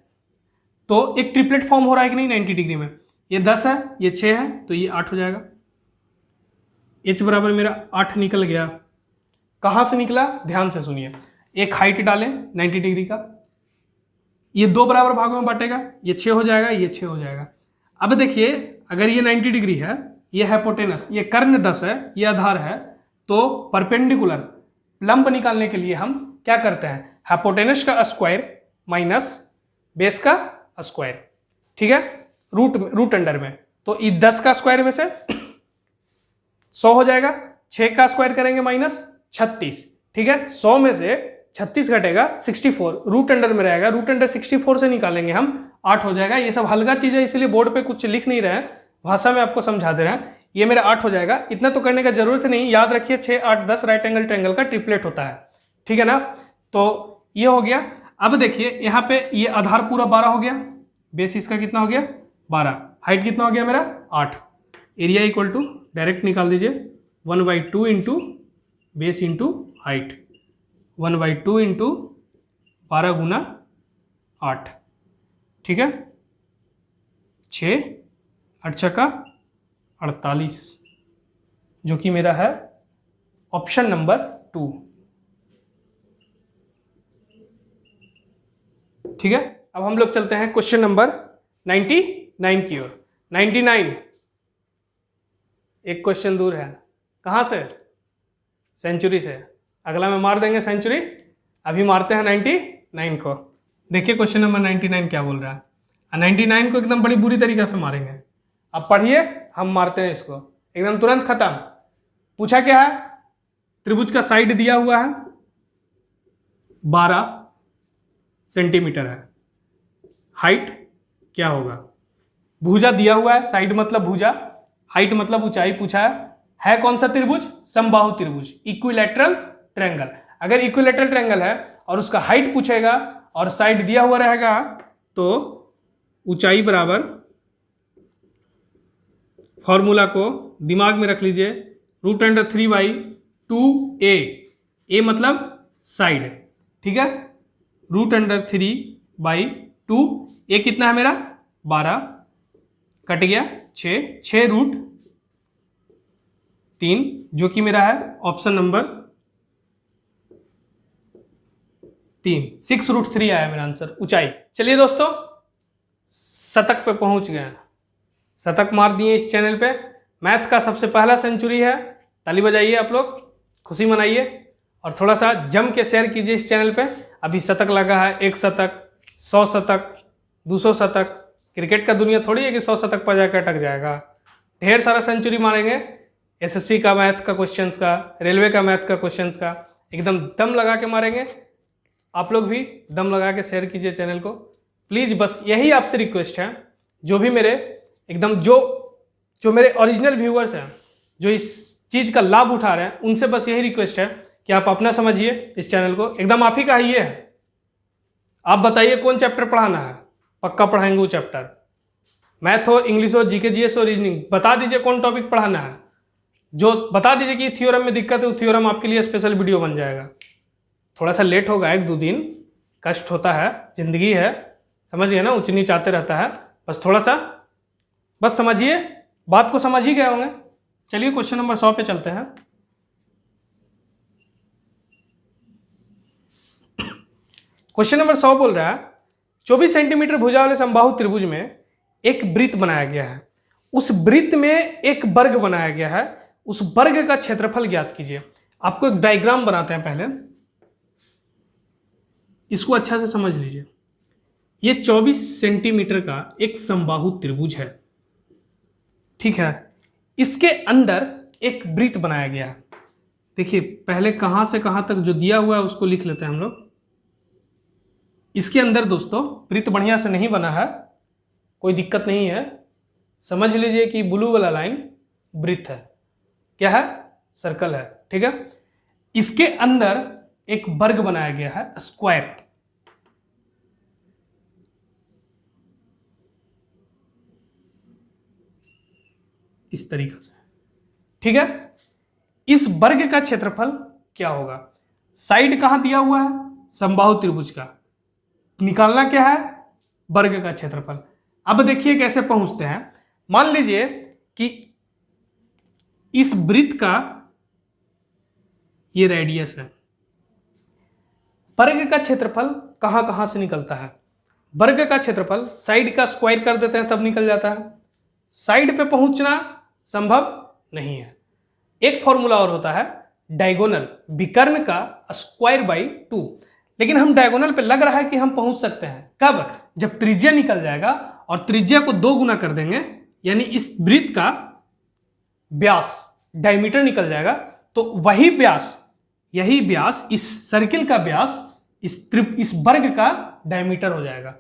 तो एक ट्रिपलेट फॉर्म हो रहा है कि नहीं 90 डिग्री में? ये 10 है, ये 6 है, तो ये 8 हो जाएगा। h बराबर मेरा 8 निकल गया। कहाँ से निकला? ध्यान से सुनिए। एक हाइट डालें 90 डिग्री का, ये 2 बराबर भागों में बांटेगा, ये 6 हो जाएगा, ये 6 हो जाएगा। अब देखिए अगर ये 90 डिग्री है, ये हाइपोटेनस, ये कर्ण 10 है, ये आधार है, तो परपेंडिकुलर लंब निकालने के लिए हम क्या करते हैं? हाइपोटेनस का स्क्वायर माइनस बेस का स्क्वायर, ठीक है, रूट अंडर में। तो ये 10 का स्क्वायर में से 100 हो जाएगा, 6 का स्क्वायर करेंगे माइनस 36, ठीक है, 100 में से 36 घटेगा 64, रूट अंडर में रहेगा, रूट अंडर 64 से निकालेंगे हम 8 हो जाएगा। ये सब हल्का चीज़ है इसलिए बोर्ड पे कुछ लिख नहीं रहे हैं, भाषा में आपको समझा दे रहे हैं। ये मेरा 8 हो जाएगा। इतना तो करने का जरूरत नहीं, याद रखिए 6, 8, 10 राइट एंगल ट्रायंगल का ट्रिपलेट होता है, ठीक है ना। तो ये हो गया। अब देखिए यहाँ पे ये आधार पूरा 12 हो गया, बेस इसका कितना हो गया 12, हाइट कितना हो गया मेरा 8, एरिया इक्वल टू डायरेक्ट निकाल दीजिए 1/2 into base into height, 1/2 into 12 गुना 8, ठीक है, 6 8 छक्का 48, जो कि मेरा है ऑप्शन नंबर 2, ठीक है। अब हम लोग चलते हैं क्वेश्चन नंबर 99 की ओर। 99 एक क्वेश्चन दूर है, कहाँ से? सेंचुरी से। अगला में मार देंगे सेंचुरी, अभी मारते हैं 99 को। देखिए क्वेश्चन नंबर 99 क्या बोल रहा है। 99 को एकदम बड़ी बुरी तरीके से मारेंगे। अब पढ़िए, हम मारते हैं इसको एकदम तुरंत खत्म। पूछा क्या है? त्रिभुज का साइड दिया हुआ है 12 सेंटीमीटर है, हाइट क्या होगा? भुजा दिया हुआ है, साइड मतलब भुजा, हाइट मतलब ऊंचाई पूछा है कौन सा त्रिभुज? समबाहु त्रिभुज, इक्विलैटरल ट्रायंगल। अगर इक्विलैटरल ट्रायंगल है और उसका हाइट पूछेगा और साइड दिया हुआ रहेगा तो ऊंचाई बराबर, फॉर्मूला को दिमाग में रख लीजिए, √3/2a, a मतलब साइड, ठीक है, √3/2, a कितना है मेरा 12, कट गया 6√3, जो कि मेरा है ऑप्शन नंबर 3, 6√3 आया मेरा आंसर, ऊंचाई। चलिए दोस्तों शतक पे पहुंच गए, शतक मार दिए इस चैनल पे। मैथ का सबसे पहला सेंचुरी है, ताली बजाइए आप लोग, खुशी मनाइए और थोड़ा सा जम के शेयर कीजिए इस चैनल पे। अभी शतक लगा है, 1 शतक, 100 शतक, 200 शतक। क्रिकेट का दुनिया थोड़ी है कि 100 शतक पर जाकर अटक जाएगा। ढेर सारा सेंचुरी मारेंगे, एसएससी का मैथ का क्वेश्चंस का, रेलवे का मैथ का क्वेश्चंस का, एकदम दम लगा के मारेंगे। आप लोग भी दम लगा के शेयर कीजिए चैनल को प्लीज़। बस यही आपसे रिक्वेस्ट है, जो भी मेरे एकदम जो मेरे ओरिजिनल व्यूअर्स हैं, जो इस चीज़ का लाभ उठा रहे हैं, उनसे बस यही रिक्वेस्ट है कि आप अपना समझिए इस चैनल को, एकदम आप ही का ही है। आप बताइए कौन चैप्टर पढ़ाना है, पक्का पढ़ाएंगे वो चैप्टर। मैथ हो, इंग्लिश हो, जीके जीएस हो, रीजनिंग, बता दीजिए कौन टॉपिक पढ़ाना है। जो बता दीजिए कि थ्योरम में दिक्कत है, वो थ्योरम आपके लिए स्पेशल वीडियो बन जाएगा। थोड़ा सा लेट होगा, 1-2 दिन कष्ट होता है, जिंदगी है, समझिए ना, ऊंच नीच आते रहता है। बस थोड़ा सा बस समझिए, बात को समझ ही गए होंगे। चलिए क्वेश्चन नंबर 100 पे चलते हैं। क्वेश्चन नंबर 100 बोल रहा है 24 सेंटीमीटर भुजा वाले समबाहु त्रिभुज में एक वृत्त बनाया गया है, उस वृत्त में एक वर्ग बनाया गया है, उस वर्ग का क्षेत्रफल ज्ञात कीजिए। आपको एक डायग्राम बनाते हैं, पहले इसको अच्छा से समझ लीजिए। ये 24 सेंटीमीटर का एक समबाहु त्रिभुज है, ठीक है। इसके अंदर एक वृत्त बनाया गया है। देखिए पहले कहां से कहां तक जो दिया हुआ है उसको लिख लेते हैं हम लोग। इसके अंदर दोस्तों वृत्त बढ़िया से नहीं बना है, कोई दिक्कत नहीं है, समझ लीजिए कि ब्लू वाला लाइन वृत्त है, क्या है, सर्कल है, ठीक है। इसके अंदर एक वर्ग बनाया गया है, स्क्वायर। इस तरीके से, ठीक है। इस वर्ग का क्षेत्रफल क्या होगा? साइड कहां दिया हुआ है? समबाहु त्रिभुज का। निकालना क्या है? वर्ग का क्षेत्रफल। अब देखिए कैसे पहुंचते हैं। मान लीजिए कि इस वृत्त का ये रेडियस है, वर्ग का क्षेत्रफल कहां कहां से निकलता है? वर्ग का क्षेत्रफल साइड का स्क्वायर कर देते हैं तब निकल जाता है। साइड पे पहुंचना संभव नहीं है। एक फॉर्मूला और होता है डायगोनल, विकर्ण का स्क्वायर बाई 2। लेकिन हम डायगोनल पे लग रहा है कि हम पहुंच सकते हैं। कब? जब त्रिज्या निकल जाएगा और त्रिज्या को 2 गुना कर देंगे, यानी इस वृत्त का व्यास, डायमीटर निकल जाएगा, तो वही व्यास, यही व्यास, इस सर्किल का व्यास इस वर्ग का डायमीटर हो जाएगा।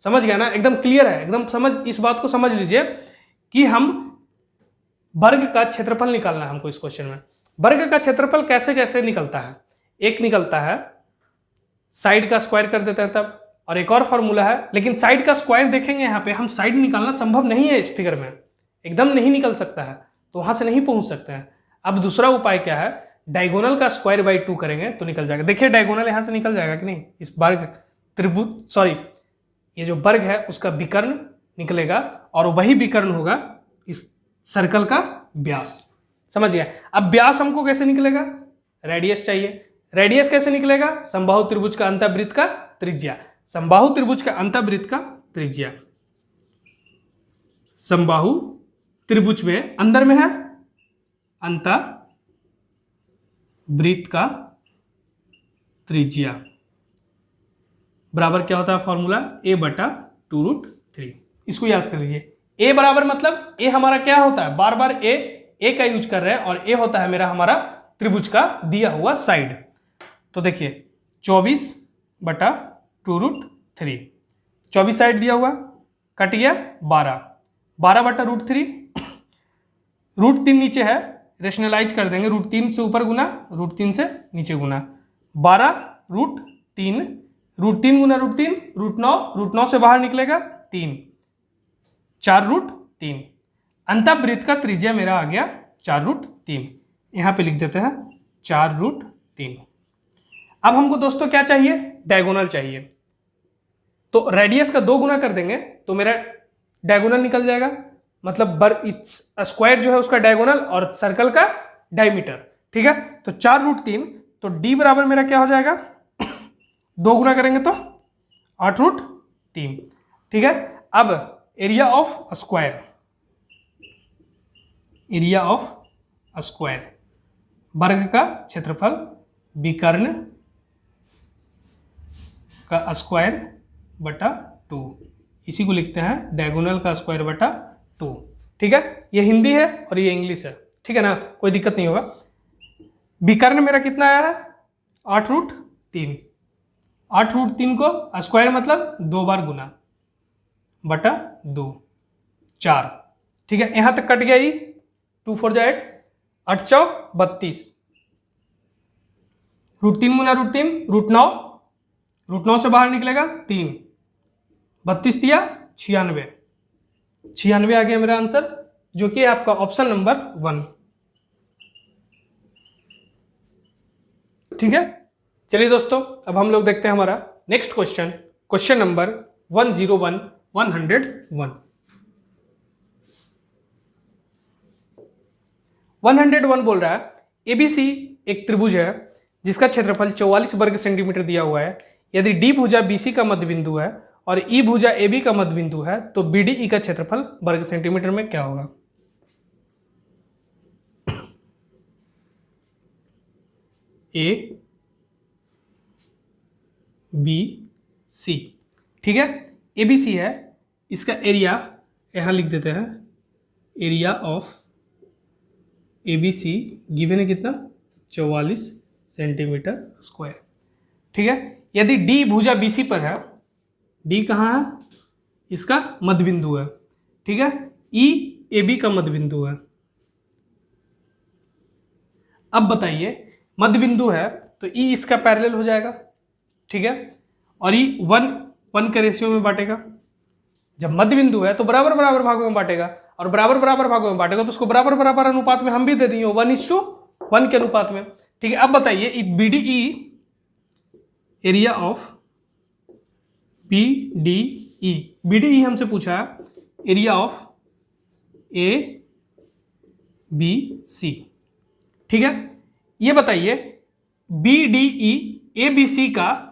समझ गया ना? एकदम क्लियर है, एकदम समझ, इस बात को समझ लीजिए कि हम वर्ग का क्षेत्रफल निकालना है हमको इस क्वेश्चन में। वर्ग का क्षेत्रफल कैसे कैसे निकलता है? एक निकलता है साइड का स्क्वायर कर देते हैं तब, और एक और फॉर्मूला है, लेकिन साइड का स्क्वायर देखेंगे यहाँ पे, हम साइड निकालना संभव नहीं है इस फिगर में, एकदम नहीं निकल सकता है, तो वहां से नहीं पहुंच सकते हैं। अब दूसरा उपाय क्या है? डायगोनल का स्क्वायर बाई 2 करेंगे तो निकल जाएगा। देखिए डायगोनल यहां से निकल जाएगा कि नहीं? इस वर्ग त्रिभुज, सॉरी, ये जो वर्ग है उसका विकर्ण निकलेगा, और वही विकर्ण होगा इस सर्कल का व्यास। समझ गया? अब व्यास हमको कैसे निकलेगा? रेडियस चाहिए। रेडियस कैसे निकलेगा? समबाहु त्रिभुज का अंतःवृत्त का त्रिज्या। समबाहु त्रिभुज का अंतःवृत्त का त्रिज्या, समबाहु त्रिभुज में अंदर में है अंतःवृत्त का त्रिज्या बराबर क्या होता है फॉर्मूला? a/2√3। इसको याद कर लीजिए। a बराबर मतलब a हमारा क्या होता है? बार बार a का यूज कर रहे हैं, और a होता है मेरा हमारा त्रिभुज का दिया हुआ साइड। तो देखिए 24/2√3, 24 साइड दिया हुआ, कट गया 12, 12/√3, √3 नीचे है, रेशनलाइज कर देंगे, √3 से ऊपर गुना, √3 से नीचे गुना, 12√3, √3 गुना √3, √9, √9 से बाहर निकलेगा 3, 4√3। अंतःवृत्त का त्रिज्या मेरा आ गया 4√3। यहां पे लिख देते हैं 4√3। अब हमको दोस्तों क्या चाहिए? डायगोनल चाहिए। तो रेडियस का 2 गुना कर देंगे तो मेरा डायगोनल निकल जाएगा, मतलब स्क्वायर जो है उसका डायगोनल और सर्कल का डायमीटर, ठीक है। तो 4√3, तो d बराबर मेरा क्या हो जाएगा? 2 गुना करेंगे तो 8√3, ठीक है। अब area of square, area of square, वर्ग का क्षेत्रफल विकर्ण का स्क्वायर बटा 2, इसी को लिखते हैं डायगोनल का स्क्वायर बटा 2, ठीक है। ये हिंदी है और ये इंग्लिश है, ठीक है ना, कोई दिक्कत नहीं होगा। विकर्ण मेरा कितना आया है? 8√3, 8√3 को स्क्वायर मतलब 2 बार गुना बटा 2, 4, ठीक है। यहां तक कट गया, ये 2 4 8, 8 4 32, √3 गुना √3, √9, √9 से बाहर निकलेगा 3, 32 दिया 96, 96 आ गया मेरा आंसर, जो कि आपका ऑप्शन नंबर 1, ठीक है। चलिए दोस्तों, अब हम लोग देखते हैं हमारा नेक्स्ट क्वेश्चन, क्वेश्चन नंबर 101 101 बोल रहा है एबीसी एक त्रिभुज है जिसका क्षेत्रफल 44 वर्ग सेंटीमीटर दिया हुआ है। यदि डी भुजा बीसी का मध्य बिंदु है और ई भुजा एबी का मध्य बिंदु है तो बीडीई का क्षेत्रफल वर्ग सेंटीमीटर में क्या होगा? ए बी सी, ठीक है, ए बी सी है, इसका एरिया यहां लिख देते हैं, area of A B C given है कितना? 44 सेंटीमीटर स्क्वायर, ठीक है। यदि डी भुजा बी सी पर है, डी कहाँ है? इसका मध्य बिंदु है, ठीक है, ई ए बी का मध्य बिंदु है। अब बताइए मध्य बिंदु है तो ई इसका पैरेलल हो जाएगा, ठीक है, और ई 1 के रेशियो में बांटेगा। जब मध्य बिंदु है तो बराबर बराबर भागों में बांटेगा, और बराबर बराबर भागों में बांटेगा तो उसको बराबर बराबर अनुपात में हम भी दे दिए 1:1 के अनुपात में, ठीक है। अब बताइए BDE, area of BDE, BDE हमसे पूछा है area of A B C, ठीक है। ये बताइए बीडीई ए बी सी का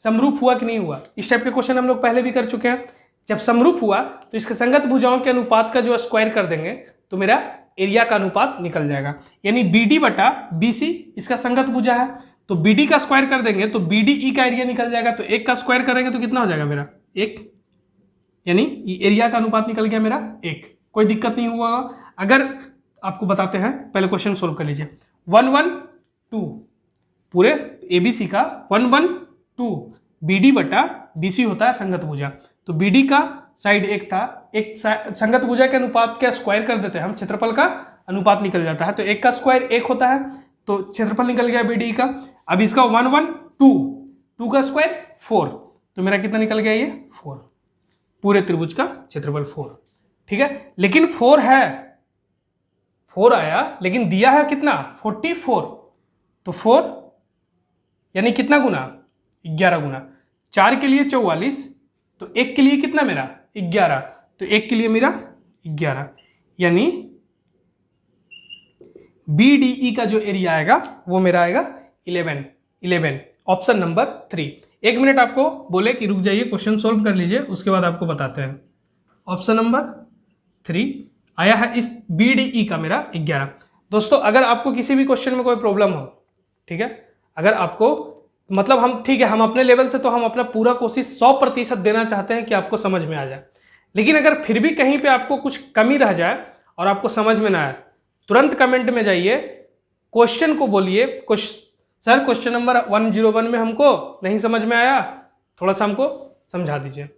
समरूप हुआ कि नहीं हुआ? इस टाइप के क्वेश्चन हम लोग पहले भी कर चुके हैं। जब समरूप हुआ तो इसके संगत भुजाओं के अनुपात का जो स्क्वायर कर देंगे तो मेरा एरिया का अनुपात निकल जाएगा। यानी बीडी बटा बीसी इसका संगत भुजा है, तो बीडी का स्क्वायर कर देंगे तो बीडीई का एरिया निकल जाएगा। तो 1 का स्क्वायर करेंगे तो कितना हो जाएगा मेरा? 1, यानी एरिया का अनुपात निकल गया मेरा 1। कोई दिक्कत नहीं हुआ। अगर आपको बताते हैं, पहले क्वेश्चन सोल्व कर लीजिए। 1 1 2 पूरे एबीसी का 1 1 2 बीडी बटा बीसी होता है संगत भुजा, तो बीडी का साइड 1 था, एक संगत भुजा के अनुपात का स्क्वायर कर देते हैं हम, क्षेत्रफल का अनुपात निकल जाता है। तो 1 का स्क्वायर 1 होता है, तो क्षेत्रफल निकल गया बीडी का। अब इसका 1 1 2 2 का स्क्वायर 4, तो मेरा कितना निकल गया? ये 4, पूरे त्रिभुज का क्षेत्रफल 4, ठीक है। लेकिन 4 है, 4 आया, लेकिन दिया है कितना? 44, तो 4 यानी कितना गुना? 11 गुना। 4 के लिए 44, तो 1 के लिए कितना मेरा? 11, तो 1 के लिए मेरा 11, यानी बीडीई का जो एरिया आएगा वो मेरा आएगा 11, ऑप्शन नंबर 3। 1 मिनट आपको बोले कि रुक जाइए, क्वेश्चन सोल्व कर लीजिए, उसके बाद आपको बताते हैं। ऑप्शन नंबर 3 आया है इस बीडीई का मेरा 11। दोस्तों अगर आपको किसी भी क्वेश्चन में कोई प्रॉब्लम हो, ठीक है, अगर आपको मतलब हम, ठीक है, हम अपने लेवल से तो हम अपना पूरा कोशिश 100% देना चाहते हैं कि आपको समझ में आ जाए, लेकिन अगर फिर भी कहीं पे आपको कुछ कमी रह जाए और आपको समझ में ना आए, तुरंत कमेंट में जाइए, क्वेश्चन को बोलिए, सर क्वेश्चन नंबर 101 में हमको नहीं समझ में आया, थोड़ा सा हमको समझा दीजिए।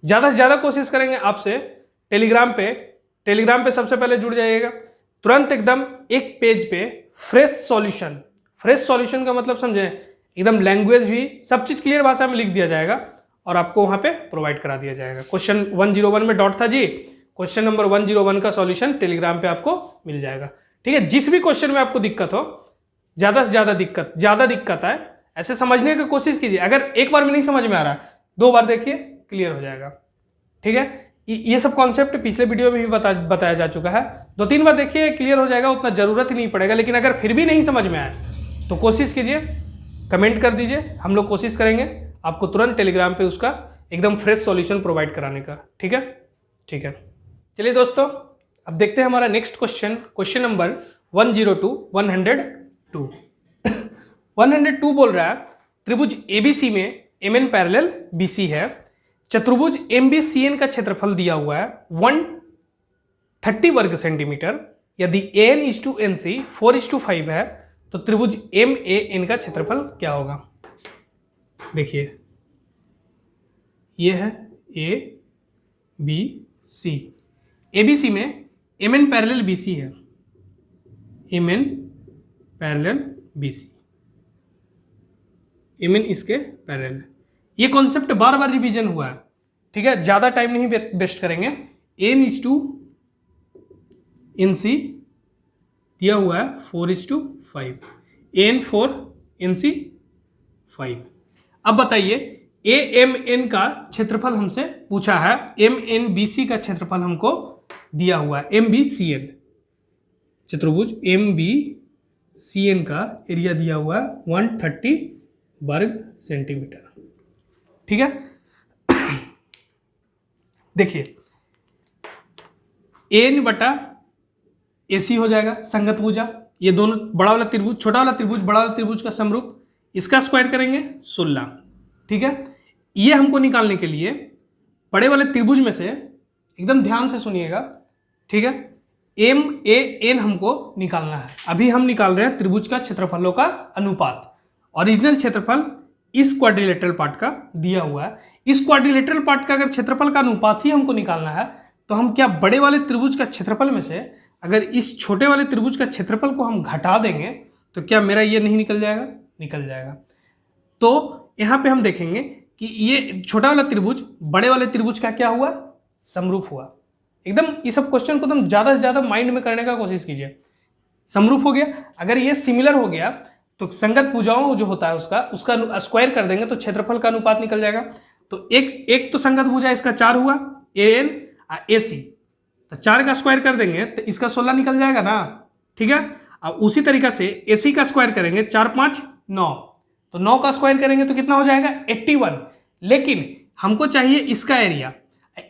ज़्यादा से ज़्यादा कोशिश करेंगे आपसे। टेलीग्राम पे सबसे पहले जुड़ जाइएगा, तुरंत एकदम एक पेज पे फ्रेश सॉल्यूशन का मतलब समझें, एकदम लैंग्वेज भी सब चीज़ क्लियर भाषा में लिख दिया जाएगा और आपको वहाँ पे प्रोवाइड करा दिया जाएगा। क्वेश्चन 101 में डॉट था जी, क्वेश्चन नंबर 101 का सॉल्यूशन टेलीग्राम पे आपको मिल जाएगा, ठीक है। जिस भी क्वेश्चन में आपको दिक्कत हो, ज़्यादा से ज़्यादा दिक्कत आए, ऐसे समझने की कोशिश कीजिए। अगर एक बार में नहीं समझ में आ रहा, 2 बार देखिए, क्लियर हो जाएगा, ठीक है। ये सब कॉन्सेप्ट पिछले वीडियो में भी बताया जा चुका है, 2-3 बार देखिए, क्लियर हो जाएगा, उतना ज़रूरत ही नहीं पड़ेगा। लेकिन अगर फिर भी नहीं समझ में आए तो कोशिश कीजिए, कमेंट कर दीजिए, हम लोग कोशिश करेंगे आपको तुरंत टेलीग्राम पे उसका एकदम फ्रेश सॉल्यूशन प्रोवाइड कराने का, ठीक है। चलिए दोस्तों, अब देखते हैं हमारा नेक्स्ट क्वेश्चन नंबर 102 102 बोल रहा है, त्रिभुज एबीसी में एमएन पैरेलल बीसी है, चतुर्भुज एमबीसीएन का क्षेत्रफल दिया हुआ है 130 वर्ग सेंटीमीटर। यदि N is to N C 4:5 है तो त्रिभुज एम ए एन का क्षेत्रफल क्या होगा? देखिए, ये है ए बी सी, एबीसी में एम एन पैरेलल बीसी है, M N parallel BC, M N इसके पैरेलल है। ये कॉन्सेप्ट बार बार रिवीजन हुआ है, ठीक है, ज़्यादा टाइम नहीं वेस्ट करेंगे। N is to N C दिया हुआ है 4:5, एन 4 एन सी 5। अब बताइए ए एम एन का क्षेत्रफल हमसे पूछा है, एम एन बी सी का क्षेत्रफल हमको दिया हुआ है, एम बी सी एन, चतुर्भुज एम बी सी एन का एरिया दिया हुआ है 130 वर्ग सेंटीमीटर, ठीक है। देखिए एन बटा AC हो जाएगा संगत भुजा, ये दोनों बड़ा वाला त्रिभुज छोटा वाला त्रिभुज बड़ा वाला त्रिभुज का समरूप, इसका स्क्वायर करेंगे 16, ठीक है। ये हमको निकालने के लिए बड़े वाले त्रिभुज में से एकदम ध्यान से सुनिएगा, ठीक है, MAN हमको निकालना है। अभी हम निकाल रहे हैं त्रिभुज का क्षेत्रफलों का अनुपात। ओरिजिनल क्षेत्रफल इस क्वाड्रिलेटरल पार्ट का दिया हुआ है, इस क्वाड्रिलेटरल पार्ट का अगर क्षेत्रफल का अनुपात ही हमको निकालना है तो हम क्या बड़े वाले त्रिभुज का क्षेत्रफल में से अगर इस छोटे वाले त्रिभुज का क्षेत्रफल को हम घटा देंगे तो क्या मेरा ये नहीं निकल जाएगा? निकल जाएगा। तो यहाँ पे हम देखेंगे कि ये छोटा वाला त्रिभुज बड़े वाले त्रिभुज का क्या हुआ? समरूप हुआ। एकदम ये सब क्वेश्चन को तुम ज़्यादा से ज़्यादा माइंड में करने का कोशिश कीजिए। समरूप हो गया, अगर ये सिमिलर हो गया तो संगत भुजाओं जो होता है उसका स्क्वायर कर देंगे तो क्षेत्रफल का अनुपात निकल जाएगा। तो एक तो संगत भुजा इसका 4 हुआ, AN AC, तो 4 का स्क्वायर कर देंगे तो इसका 16 निकल जाएगा ना, ठीक है। अब उसी तरीका से AC का स्क्वायर करेंगे 4 5 9, तो 9 का स्क्वायर करेंगे तो कितना हो जाएगा? 81। लेकिन हमको चाहिए इसका एरिया,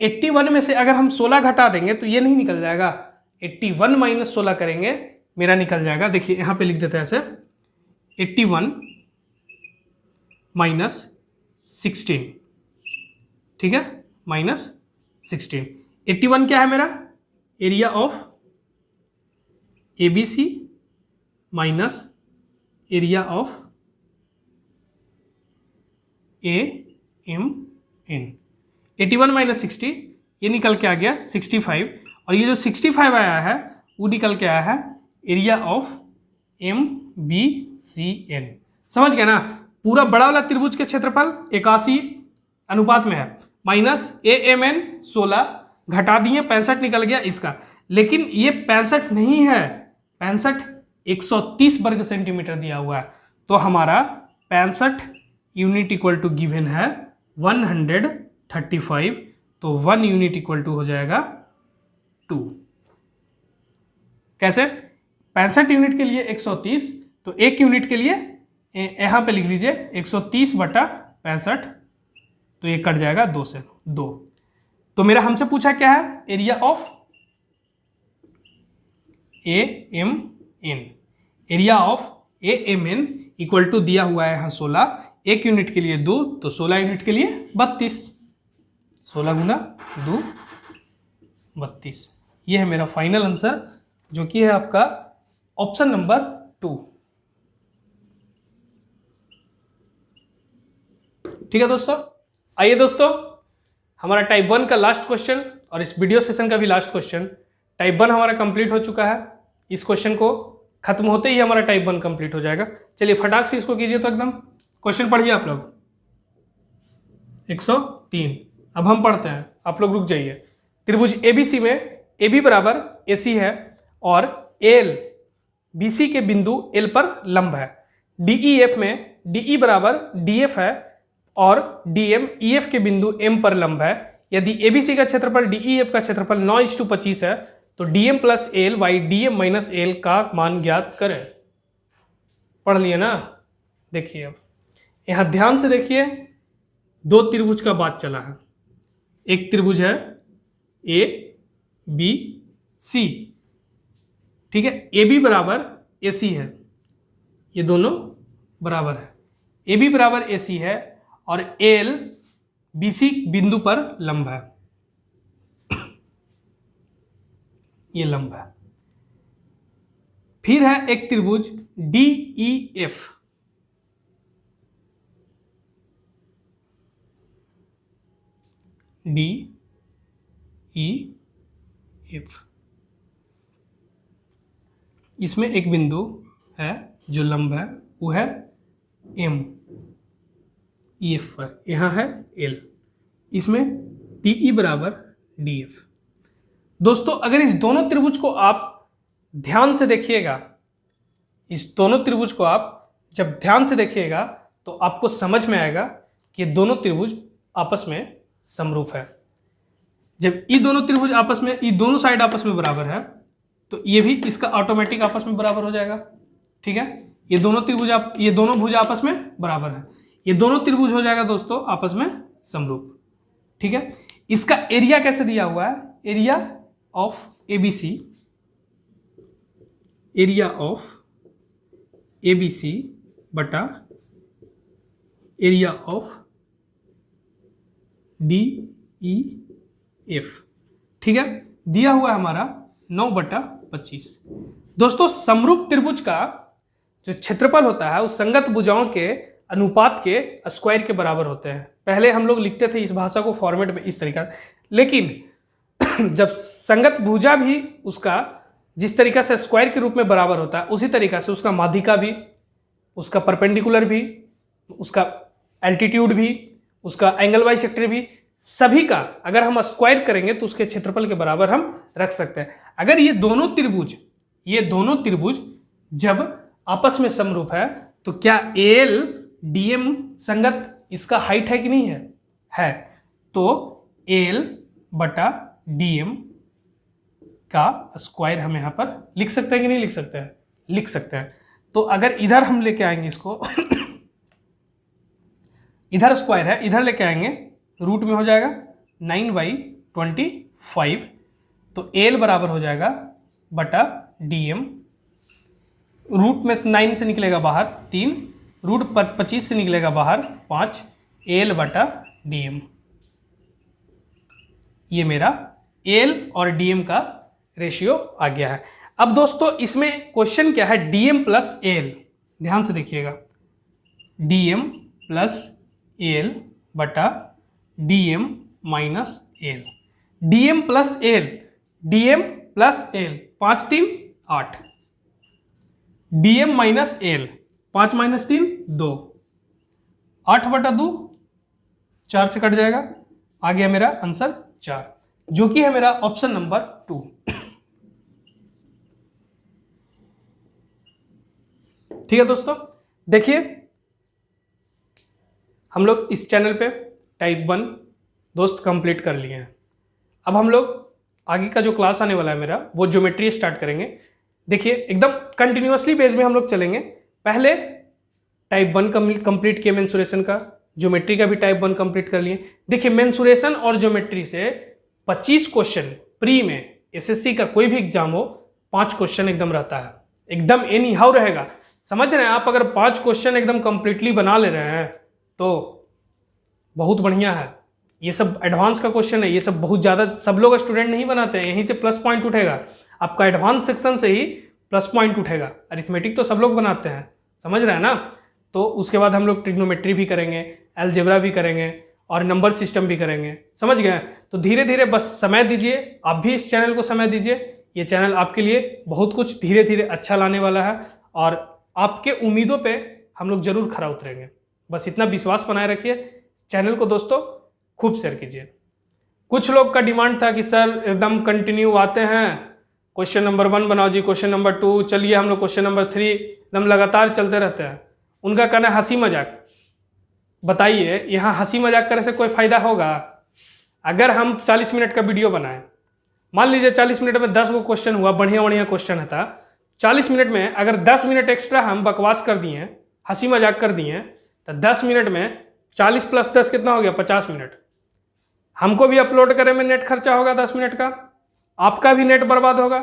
81 में से अगर हम 16 घटा देंगे तो ये नहीं निकल जाएगा, 81 माइनस 16 करेंगे मेरा निकल जाएगा। देखिए यहाँ पे लिख देते हैं ऐसे 81 माइनस 16, ठीक है, माइनस 16। 81 क्या है मेरा? Area of ABC minus area of AMN। 81 minus 60 ये निकल के आ गया 65, और ये जो 65 आया है वो निकल के आया है एरिया ऑफ MBCN। समझ गया ना? पूरा बड़ा वाला त्रिभुज के क्षेत्रफल 81 अनुपात में है, माइनस AMN 16 घटा दिए 65 निकल गया इसका। लेकिन ये 65 नहीं है, 65 130 वर्ग सेंटीमीटर दिया हुआ है, तो हमारा 65 यूनिट इक्वल टू गिवन है 135, तो 1 यूनिट इक्वल टू हो जाएगा 2। कैसे? 65 यूनिट के लिए 130, तो 1 यूनिट के लिए यहाँ पे लिख लीजिए 130 बटा 65, तो ये कट जाएगा 2 से 2। तो मेरा हमसे पूछा क्या है? Area of AMN। Area of AMN equal to दिया हुआ है यहाँ 16, 1 यूनिट के लिए 2, तो 16 यूनिट के लिए 32, 16 गुना 2 32। ये है मेरा फाइनल आंसर, जो कि है आपका ऑप्शन नंबर 2। ठीक है दोस्तों, आइए दोस्तों हमारा टाइप 1 का लास्ट क्वेश्चन और इस वीडियो सेशन का भी लास्ट क्वेश्चन। टाइप 1 हमारा कंप्लीट हो चुका है, इस क्वेश्चन को खत्म होते ही हमारा टाइप 1 कंप्लीट हो जाएगा। चलिए फटाक से इसको कीजिए। तो एकदम क्वेश्चन पढ़िए आप लोग, 103। अब हम पढ़ते हैं, आप लोग रुक जाइए। त्रिभुज ABC में AB बराबर AC है और L BC के बिंदु L पर लंब है। DEF में DE बराबर DF है और DM EF के बिंदु M पर लंब है। यदि ABC का क्षेत्रफल DEF का क्षेत्रफल 9:25 है तो DM plus L by DM minus L का मान ज्ञात करें। पढ़ लिए ना? देखिए अब यहाँ ध्यान से देखिए, 2 त्रिभुज का बात चला है। एक त्रिभुज है ABC, ठीक है, AB बराबर AC है, ये दोनों बराबर है। AB बराबर AC है और L BC बिंदु पर लंब है, ये लंब है। फिर है एक त्रिभुज DEF, DEF, इसमें एक बिंदु है जो लंब है, वो है M EF पर, यहाँ है L, इसमें DE बराबर DF। दोस्तों अगर इस दोनों त्रिभुज को आप ध्यान से देखिएगा, इस दोनों त्रिभुज को आप जब ध्यान से देखिएगा तो आपको समझ में आएगा कि ये दोनों त्रिभुज आपस में समरूप है। जब ये दोनों त्रिभुज आपस में, ये दोनों साइड आपस में बराबर है तो ये भी इसका ऑटोमेटिक आपस में बराबर हो जाएगा। ठीक है, ये दोनों त्रिभुज ये दोनों भुज आपस में बराबर है, ये दोनों त्रिभुज हो जाएगा दोस्तों आपस में समरूप। ठीक है, इसका एरिया कैसे दिया हुआ है, area of ABC, area of ABC बटा एरिया ऑफ DEF। ठीक है, दिया हुआ है हमारा 9/25। दोस्तों समरूप त्रिभुज का जो क्षेत्रफल होता है उस संगत भुजाओं के अनुपात के स्क्वायर के बराबर होते हैं। पहले हम लोग लिखते थे इस भाषा को फॉर्मेट में इस तरीका, लेकिन जब संगत भुजा भी उसका जिस तरीका से स्क्वायर के रूप में बराबर होता है उसी तरीका से उसका माध्यिका भी, उसका परपेंडिकुलर भी, उसका एल्टीट्यूड भी, उसका एंगल बाइसेक्टर भी, सभी का अगर हम स्क्वायर करेंगे तो उसके क्षेत्रफल के बराबर हम रख सकते हैं। अगर ये दोनों त्रिभुज जब आपस में समरूप है तो क्या AL DM संगत इसका हाइट है कि नहीं है, तो AL बटा DM का स्क्वायर हम यहां पर लिख सकते हैं कि नहीं लिख सकते हैं, लिख सकते हैं। तो अगर इधर हम लेके आएंगे इसको इधर स्क्वायर है, इधर लेके आएंगे रूट में हो जाएगा 9/25, तो AL बराबर हो जाएगा बटा DM, रूट में 9 से निकलेगा बाहर 3, रूट 25 से निकलेगा बाहर 5, AL बटा DM। ये मेरा AL और DM का रेशियो आ गया है। अब दोस्तों इसमें क्वेश्चन क्या है, DM प्लस AL, ध्यान से देखिएगा, DM प्लस AL बटा DM minus AL, DM plus AL, DM plus AL, 5 3 8, DM minus AL, 5 minus 3 2, 8/2 4 से कट जाएगा, आ गया मेरा आंसर 4, जो कि है मेरा ऑप्शन नंबर 2। ठीक है दोस्तों, देखिए हम लोग इस चैनल पे टाइप 1 दोस्त कंप्लीट कर लिए हैं। अब हम लोग आगे का जो क्लास आने वाला है मेरा वो ज्योमेट्री स्टार्ट करेंगे। देखिए एकदम कंटिन्यूअसली बेस में हम लोग चलेंगे। पहले टाइप 1 कंप्लीट किए मेंसुरेशन का, ज्योमेट्री का भी टाइप 1 कंप्लीट कर लिए। देखिए मेंसुरेशन और ज्योमेट्री से 25 क्वेश्चन प्री में एसएससी का कोई भी एग्जाम हो 5 क्वेश्चन एकदम रहता है, एकदम एनी हाउ रहेगा। समझ रहे हैं आप, अगर 5 क्वेश्चन एकदम कंप्लीटली बना ले रहे हैं तो बहुत बढ़िया है। ये सब एडवांस का क्वेश्चन है, ये सब बहुत ज़्यादा सब लोग स्टूडेंट नहीं बनाते हैं, यहीं से प्लस पॉइंट उठेगा आपका, एडवांस सेक्शन से ही प्लस पॉइंट उठेगा। अरिथमेटिक तो सब लोग बनाते हैं, समझ रहे हैं ना। तो उसके बाद हम लोग ट्रिग्नोमेट्री भी करेंगे, अलजेब्रा भी करेंगे और नंबर सिस्टम भी करेंगे, समझ गए। तो धीरे धीरे बस समय दीजिए, आप भी इस चैनल को समय दीजिए। ये चैनल आपके लिए बहुत कुछ धीरे धीरे अच्छा लाने वाला है और आपके उम्मीदों पे हम लोग जरूर खरा उतरेंगे। बस इतना विश्वास बनाए रखिए। चैनल को दोस्तों खूब शेयर कीजिए। कुछ लोग का डिमांड था कि सर एकदम कंटिन्यू आते हैं, क्वेश्चन नंबर 1 बनाओ जी, क्वेश्चन नंबर 2, चलिए हम लोग क्वेश्चन नंबर 3 एकदम लगातार चलते रहते हैं। उनका कहना है हंसी मजाक। बताइए यहाँ हंसी मजाक करने से कोई फायदा होगा? अगर हम 40 मिनट का वीडियो बनाएं, मान लीजिए 40 मिनट में 10 गो क्वेश्चन हुआ, बढ़िया बढ़िया क्वेश्चन था, 40 मिनट में अगर 10 मिनट एक्स्ट्रा हम बकवास कर दिए, हंसी मजाक कर दिए, तो 10 मिनट में 40 + 10 कितना हो गया? 50 मिनट। हमको भी अपलोड करने में नेट खर्चा होगा 10 मिनट का, आपका भी नेट बर्बाद होगा,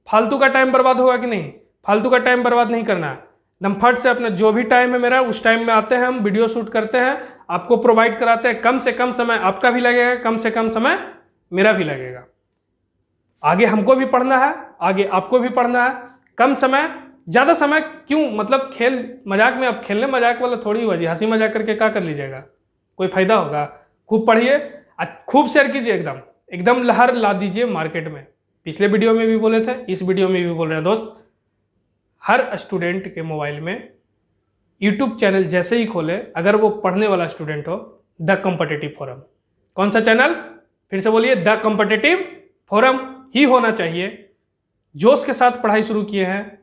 फालतू का टाइम बर्बाद होगा कि नहीं? फालतू का टाइम बर्बाद नहीं करना है। एकदम फट से अपना जो भी टाइम है मेरा उस टाइम में आते हैं, हम वीडियो शूट करते हैं, आपको प्रोवाइड कराते हैं। कम से कम समय आपका भी लगेगा, कम से कम समय मेरा भी लगेगा। आगे हमको भी पढ़ना है, आगे आपको भी पढ़ना है। कम समय ज़्यादा समय क्यों, मतलब खेल मजाक में, अब खेलने मजाक वाला थोड़ी हुआ जी, हंसी मजाक करके क्या कर लीजिएगा? कोई फायदा होगा? खूब पढ़िए, खूब शेयर कीजिए, एकदम एकदम लहर ला दीजिए मार्केट में। पिछले वीडियो में भी बोले थे, इस वीडियो में भी बोल रहे हैं दोस्त, हर स्टूडेंट के मोबाइल में यूट्यूब चैनल जैसे ही खोले, अगर वो पढ़ने वाला स्टूडेंट हो, द कॉम्पिटिटिव फोरम। कौन सा चैनल? फिर से बोलिए, द कॉम्पिटिटिव फोरम ही होना चाहिए। जोश के साथ पढ़ाई शुरू किए हैं,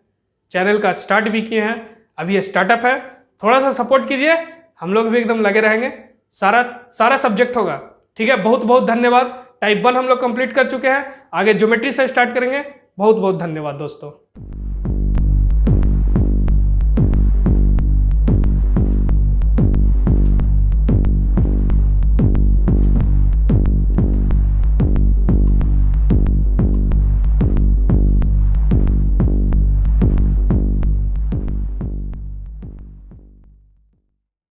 चैनल का स्टार्ट भी किए हैं, अभी ये स्टार्टअप है, थोड़ा सा सपोर्ट कीजिए, हम लोग भी एकदम लगे रहेंगे। सारा सब्जेक्ट होगा, ठीक है। बहुत बहुत धन्यवाद। टाइप 1 हम लोग कंप्लीट कर चुके हैं, आगे ज्योमेट्री से स्टार्ट करेंगे। बहुत बहुत धन्यवाद दोस्तों।